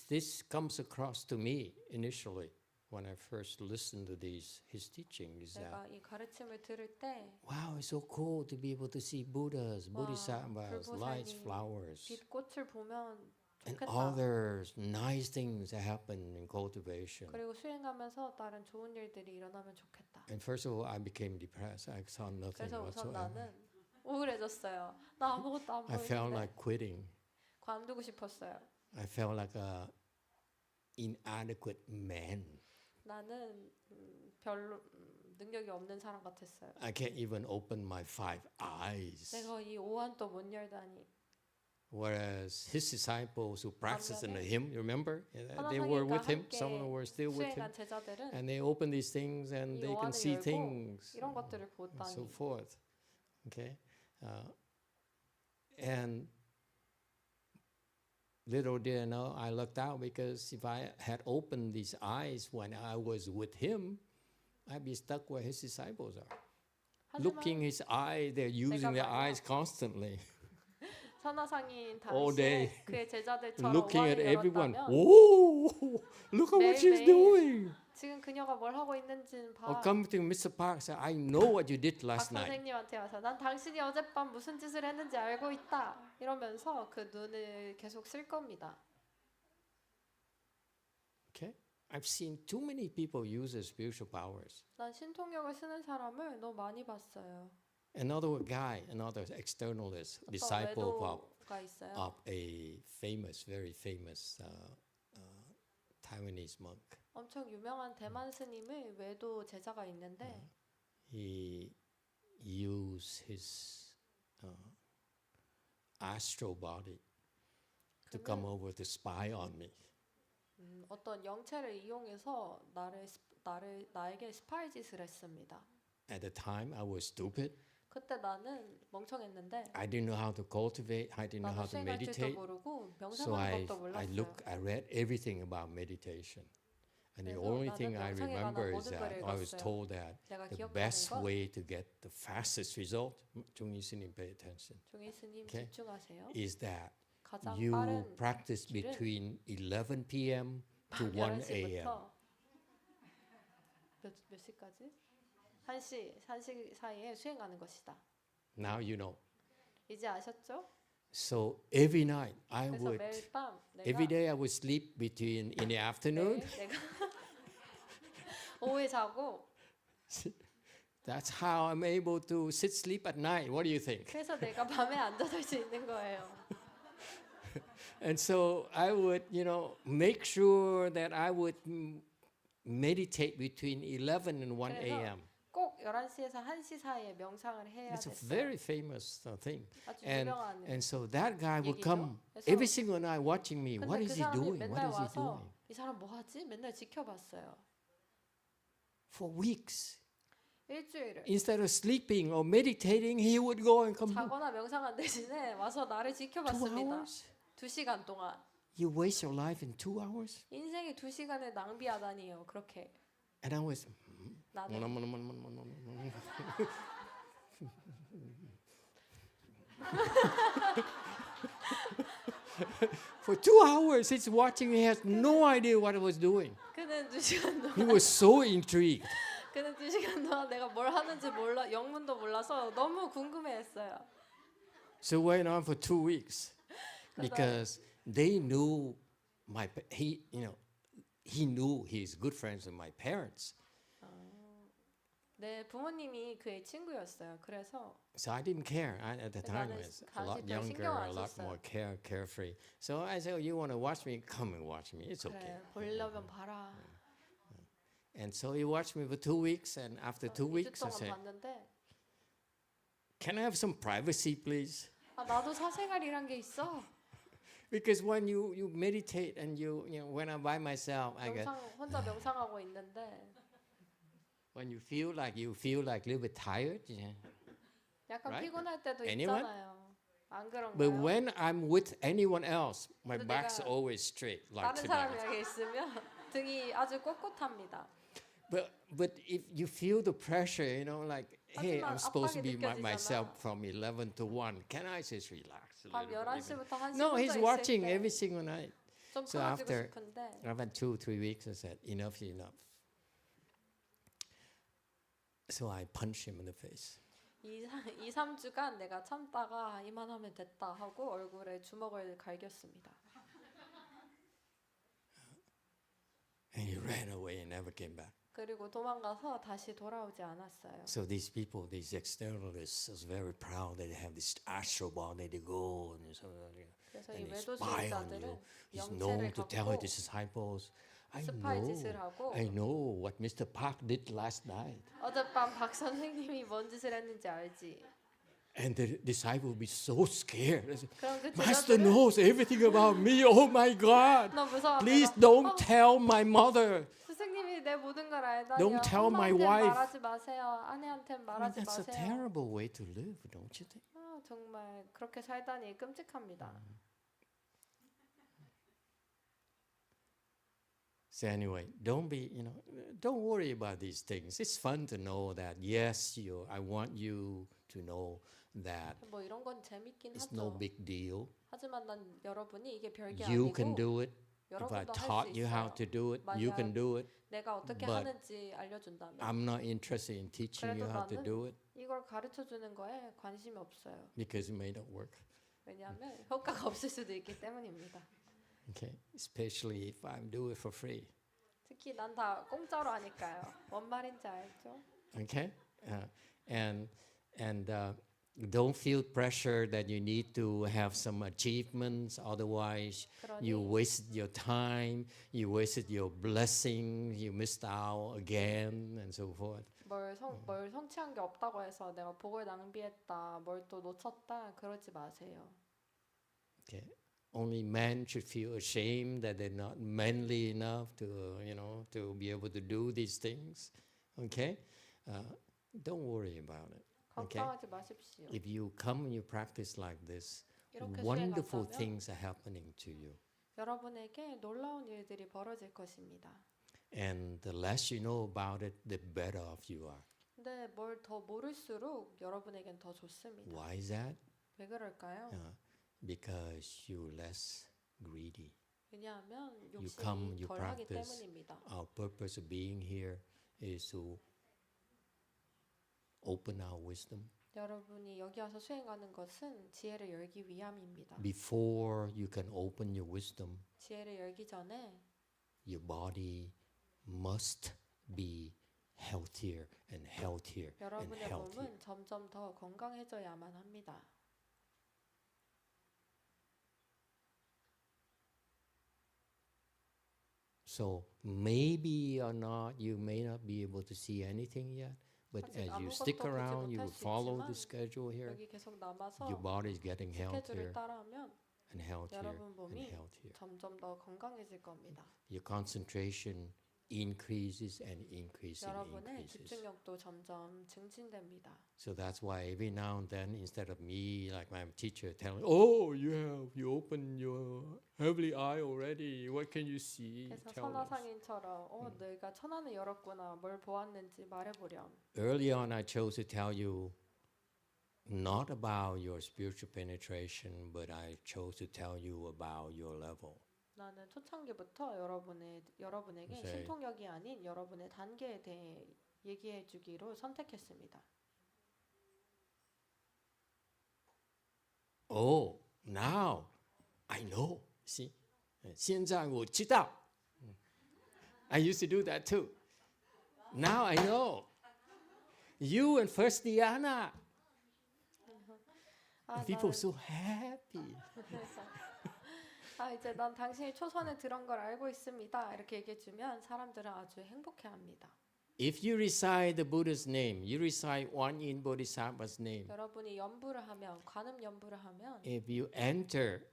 this comes across to me initially when I first listened to his teaching is that 내가 이 가르침을 들을 때 wow, it's so cool to be able to see Buddhas, Bodhisattvas, lights, 불보살님, flowers, 빛꽃을 보면 and 좋겠다. other nice things that happen in cultivation. 그리고 수행하면서 다른 좋은 일들이 일어나면 좋겠다. And first of all, I became depressed. I saw nothing 그래서 우선 whatsoever. 나는 우울해졌어요. 나 아무것도 안 I felt 보이는데 like quitting. 관두고 싶었어요. I felt like a inadequate man. 나는 별로 능력이 없는 사람 같았어요. I can't even open my 5 eyes. 내가 이 오한도 못 열다니. Whereas his disciples who practiced in the 반면에 hymn, you remember? They were 하나님과 with him. 함께 Some of them were still with him. 수행한 제자들은 And they open these things and 이 they can 오한을 see 열고 things 이런 것들을 and so 보다니. forth. Okay? And little did I know, I looked out because if I had opened these eyes when I was with him, I'd be stuck where his disciples are. Looking 하지만 his eye, they're using their eyes constantly. 선화상인 all day, 당시에 그의 제자들처럼 Looking at 오한을 everyone. 열었다면 Whoa! Look at what she's 매일매일 doing. 지금 그녀가 뭘 하고 있는지는 Or 봐. come to Mr. Park and say, I know what you did 박 last night. 선생님한테 와서 난 당신이 어젯밤 무슨 짓을 했는지 알고 있다. 이러면서 그 눈을 계속 쓸 겁니다. Okay? I've seen too many people use their spiritual powers. 난 신통력을 쓰는 사람을 너무 많이 봤어요. Another guy, another externalist, 어떤 disciple 외도가 있어요. of a famous, very famous Taiwanese monk. 엄청 유명한 대만 스님의 외도 제자가 있는데 He used his astral body to come 그는 over to spy on me. 어떤 영체를 이용해서 나에게 스파이 짓을 했습니다. At the time, I was stupid. 그때 나는 멍청했는데 I didn't know how to cultivate. I didn't know 나도 how to 수행할 줄도 meditate. 모르고 So 명상하는 것도 몰랐어요. I read everything about meditation. And the 그래서 only 나는 thing I 명상에 관한 remember is 모든 that 걸 I was 읽었어요. told that 내가 the 기억하는 best 건 way to get the fastest result, 중이 스님 pay attention, 종이 스님 Okay. 집중하세요. is that 가장 you 빠른 practice 길은 between 11 p.m. to 1 a.m. 11시부터 몇 시까지? 1시 사이에 수행하는 것이다. Now you know. 이제 아셨죠? So every night I 그래서 would, 매일 밤 every 내가 day I would sleep between in the afternoon. 매일 내가 오후에 자고 That's how I'm able to sit sleep at night. What do you think? 그래서 내가 밤에 앉아잘 수 있는 거예요. And so I would, make sure that I would meditate between 11 and 1 그래서 a.m. 꼭 11시에서 1시 사이에 명상을 해야 It's a 됐어요. very famous thing. 아주 And 유명한 and so that guy would 얘기죠. come 그래서 every single night watching me. What 근데 is 그 he 사람이 doing? What 맨날 is he 와서 doing? 이 사람 뭐 하지? 맨날 지켜봤어요. For weeks. 일주일을 Instead of sleeping or meditating, he would go and come. 자거나 명상한 대신에 와서 나를 2 지켜봤습니다. hours? 2시간 동안. You waste your life in 2 hours? 인생의 2시간을 낭비하다니요. 그렇게. And I was, 나는 For 2 hours, he's watching. He has no idea what I was doing. 그는 2시간 He 동안 was so intrigued. 그는 2시간 동안 내가 뭘 하는지 몰라 영문도 몰라서 너무 궁금해했어요. So it went on for 2 weeks because they knew he knew he's good friends with my parents. 내 부모님이 그의 친구였어요. 그래서 So I didn't care. At the time, I was a lot 당시 별 younger, 신경 안 a lot 썼어요. more carefree. So I said, "You want to watch me? Come and watch me. It's okay." 그래 보려면 봐라. And so he watched me for 2 weeks, and after 2 weeks, 2주 I 동안 said, 봤는데 "Can I have some privacy, please?" 나도 사생활이란 게 있어. Because when you meditate and when I'm by myself, I get 혼자 명상하고 있는데 when you feel like a little bit tired. Yeah. 약간 Right? 피곤할 때도 Anyone? 있잖아요. 안 그런가요? But when I'm with anyone else, my 근데 back's 내가 always straight, like 다른 tonight. 사람이랑 있으면 등이 아주 꼿꼿합니다. But if you feel the pressure, like, hey, 하지만 I'm supposed to 압박이 be 느껴지잖아. myself from 11 to 1. Can I just relax a 밤 little bit? 11시부터 1시 No, he's 혼자 watching 있을 때 every single night. 좀 So 풀어주고 after- 싶은데 After 2-3 weeks, I said, enough is enough. So I punched him in the face. 2-3주간 내가 참다가 이만하면 됐다 하고 얼굴에 주먹을 갈겼습니다. And he ran away and never came back. 그리고 도망가서 다시 돌아오지 않았어요. So these people, these externalists, is very proud that they have this astral body. They go and 그래서 이 and they spy on you. 외도주의자들은 He's known 영체를 to tell 갖고 his disciples, 스파이 짓을 하고 I know what Mr. Park did last night. 어젯밤 박 선생님이 뭔 짓을 했는지 알지? And the disciple will be so scared. They say, 그럼 그 Master 제자들은 knows everything about me. Oh my God. 너 무서워. Please don't tell my mother. 스승님이 내 모든 걸 알다니요. Don't tell my 엄마한텐 wife. 말하지 마세요. 아내한텐 I mean, 말하지 that's a 마세요. terrible way to live, don't you think? 정말 그렇게 살다니 끔찍합니다. So anyway, don't worry about these things. It's fun to know that, yes, I want you to know that 뭐 이런 건 재밌긴 it's 하죠. no big deal. 하지만 난 여러분이 이게 별게 You can 아니고 do it. If I 여러분도 할 taught 수 you how 있어요. to do it, you can do it. 내가 어떻게 but 하는지 알려준다면 I'm not interested in teaching you 그래도 how to 나는 do it 이걸 가르쳐 주는 거에 관심이 없어요. because it may not work. 왜냐하면 효과가 없을 수도 있기 때문입니다. Okay, especially if I do it for free. 특히 난 다 공짜로 하니까요. 뭔 말인지 알죠? Okay, and don't feel pressure that you need to have some achievements. Otherwise, you 그러니 wasted your time, you wasted your blessing, you missed out again, and so forth. 뭘 성취한 게 없다고 해서 내가 복을 낭비했다, 뭘 또 놓쳤다 그러지 마세요. Okay, only men should feel ashamed that they're not manly enough to, to be able to do these things. Okay, don't worry about it. Okay, 걱정하지 마십시오. if you come and you practice like this, 이렇게 wonderful 수행한다면 things are happening to you. 여러분에게 놀라운 일들이 벌어질 것입니다. And the less you know about it, the better off you are. 근데 뭘 더 모를수록 여러분에겐 더 좋습니다. Why is that? 왜 그럴까요? Because you're less greedy. 왜냐하면 come, 욕심이 you 덜하기 practice. 때문입니다. Our purpose of being here is to open our wisdom. 여러분이 여기 와서 수행하는 것은 지혜를 열기 위함입니다. Before you can open your wisdom, 지혜를 열기 전에 your body must be healthier and healthier and 여러분의 healthier. 몸은 점점 더 건강해져야만 합니다. So maybe or not, you may not be able to see anything yet, but 아직 as you 아무것도 stick 보지 around, you 못할 will 수 follow the 있지만 schedule here. 여기 계속 남아서 Your body is getting healthier 스케줄을 따라하면 and healthier 여러분 and 몸이 healthier. 점점 더 건강해질 겁니다. Your concentration increases and increases and 여러분의 increases. 집중력도 점점 증진됩니다. So that's why every now and then, instead of me, like my teacher, telling, "Oh, you open your heavenly eye already. What can you see?" 그래서 Tell us. 선화상인처럼 내가 천안을 열었구나. 뭘 보았는지 말해보렴. Early on, I chose to tell you not about your spiritual penetration, but I chose to tell you about your level. 나는 초창기부터 여러분에게 네. 신통력이 아닌 여러분의 단계에 대해 얘기해주기로 선택했습니다. Oh, now I know. See, 现在我知道. I used to do that too. Now I know. You and First Diana. People are so happy. 이제 난 당신이 초선에 들은 걸 알고 있습니다. 이렇게 얘기해주면 사람들은 아주 행복해합니다. If you recite the Buddha's name, you recite Guan Yin Bodhisattva's name. 여러분이 연부를 하면, 관음 연부를 하면 If you enter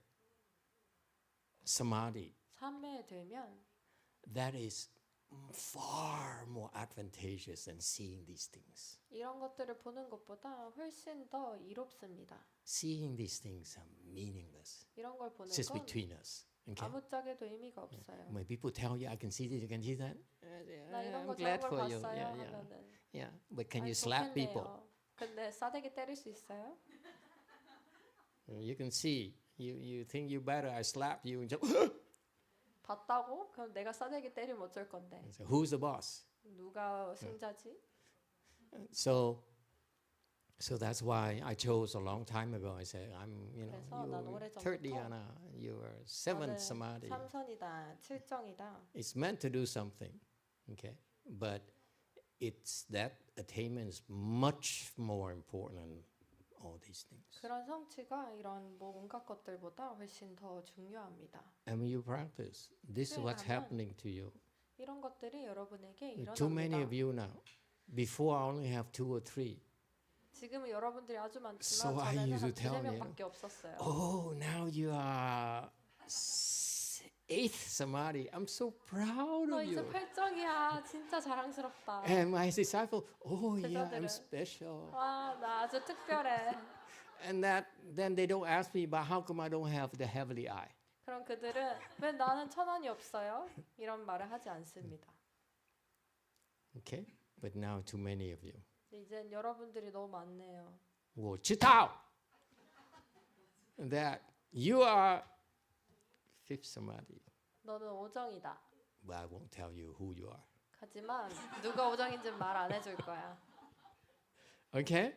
samadhi, 삼매에 들면 that is far more advantageous than seeing these things. 이런 것들을 보는 것보다 훨씬 더 이롭습니다. Seeing these things are meaningless. 이런 걸 보는 It's just 건 between us. Okay? 아무짝에도 의미가 없어요. When people tell you, I can see this, you can see that. 나 이런 I'm 거 glad 저런 걸 for you. 봤어요 Yeah, yeah, 하면은 yeah. But can 아이, you slap 좋겠네요. people? 근데 싸대기 때릴 수 있어요? You can see. You think you better. I slap you. And just 봤다고? 그럼 내가 싸대기 때리면 어쩔 건데? so who's the boss? 누가 승자지? So that's why I chose a long time ago. I said, 그래서 난 you're 오래전부터 third dhyana, you're seventh 나는 samadhi. 삼선이다, 칠정이다. It's meant to do something, okay? But it's that attainment is much more important than all these things. 그런 성취가 이런 온갖 것들보다 훨씬 더 중요합니다. And when you practice, this is what's 수행하면 happening to you. 이런 것들이 여러분에게 Too many of 일어납니다. you now. Before I only have 2 or 3. 지금은 여러분들이 아주 많지만 So I 전에는 used to 한 tell 두세 you, 명밖에 없었어요. Oh, now you are 8th samadhi. I'm so proud 너 of 이제 you. 8정이야. 진짜 자랑스럽다. And my disciple, oh yeah, I'm 제자들은, special. 와, 나 아주 특별해. And then they don't ask me about how come I don't have the heavenly eye. 그럼 그들은 왜 나는 천원이 없어요? 이런 말을 하지 않습니다. Okay? But now too many of you. 이젠 여러분들이 너무 많네요. 我知道 that you are 5th samadhi. 너는 오정이다. But I won't tell you who you are. 하지만 누가 오정인지는 말 안 해줄 거야. Okay?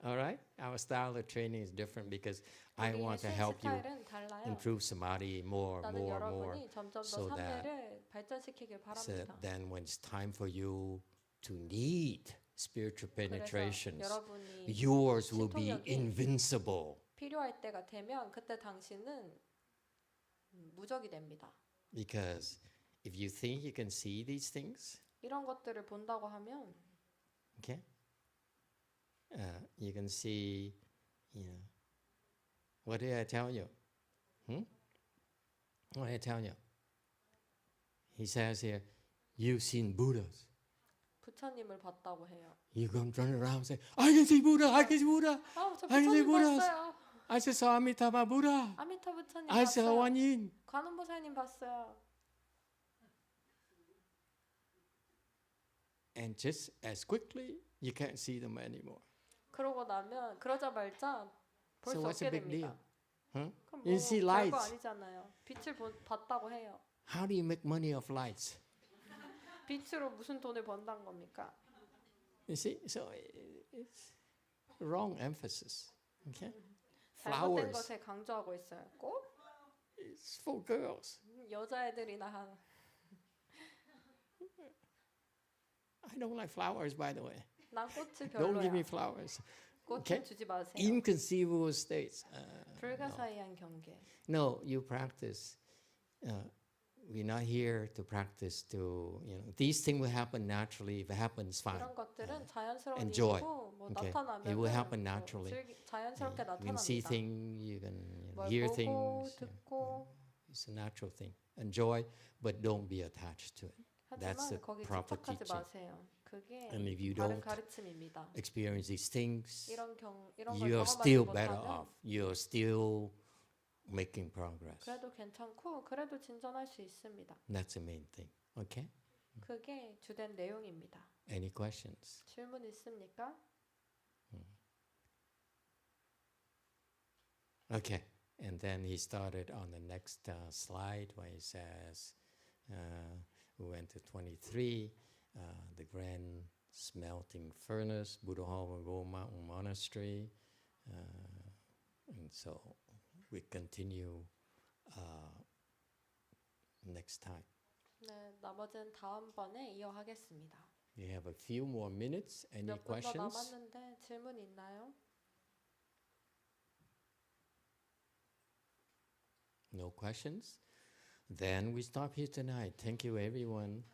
All right? Our style of training is different because I want to help you 스타일은 달라요. improve samadhi more, 나는 more, more. 여러분이 점점 더 so that- 삼매를 발전시키길 So 바랍니다. then when it's time for you to need spiritual 그래서 penetrations, 여러분이 yours will be 신통력이 invincible. 필요할 때가 되면 그때 당신은 무적이 됩니다. Because if you think you can see these things, 이런 것들을 본다고 하면 okay, you can see, what did I tell you? What did I tell you? He says here, you've seen Buddhas. 부처님을 봤다고 해요. You can turn around and say, I can see Buddha, I can see Buddha. 저 아니, 부처님 뭐라 봤어요. I saw Amitabha Buddha. 아미타 부처님 I saw 봤어요. Guan Yin. 관음보살님 봤어요. And just as quickly, you can't see them anymore. 그러고 나면 그러자 말자 볼 So 수 what's the 없게 big deal? 됩니다. Huh? 그럼 You see 별거 lights. 아니잖아요. 빛을 봤다고 해요. How do you make money off lights? 빛으로 무슨 돈을 번다는 겁니까? You see, so it's wrong emphasis. Okay, 잘못된 flowers. 것에 강조하고 있어요. 꼭 It's for girls. 여자애들이나 한 I don't like flowers, by the way. 난 꽃이 Don't give me 별로야. flowers. 꽃을 Okay. 주지 마세요. Inconceivable states. 불가사의한 경계. No, you practice. We're not here to practice to, these things will happen naturally. If it happens, fine. 이런 것들은 자연스러운 enjoy. 일이고 뭐 Okay. 나타나면 It will happen naturally. 자연스럽게 You can see 나타납니다. things, you can 뭘 hear 보고 things. 듣고 It's a natural thing. Enjoy, but don't be attached to it. 하지만 That's the 거기 proper 집착하지 teaching. 마세요. 그게 And if you 바른 don't 가르침입니다. experience these things, 이런 걸 you're 경험하지 still better 못하면 off. You're still making progress. 그래도 괜찮고 그래도 진전할 수 있습니다. That's the main thing. Okay? 그게 주된 내용입니다. Any questions? 질문 있습니까? Okay. And then he started on the next slide where he says, we went to 23, the grand smelting furnace, Buddha Hall and Rome Mountain Monastery. And so we continue next time. 네, 나머지는 다음번에 이어하겠습니다. You have a few more minutes. Any 몇 분 더 questions? 남았는데 질문 있나요? No questions? Then we stop here tonight. Thank you, everyone.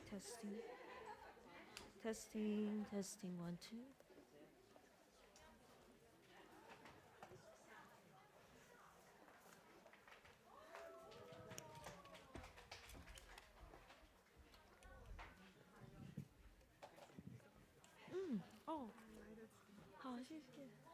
Testing. Testing. Testing. 1, 2. Oh, 好，谢谢。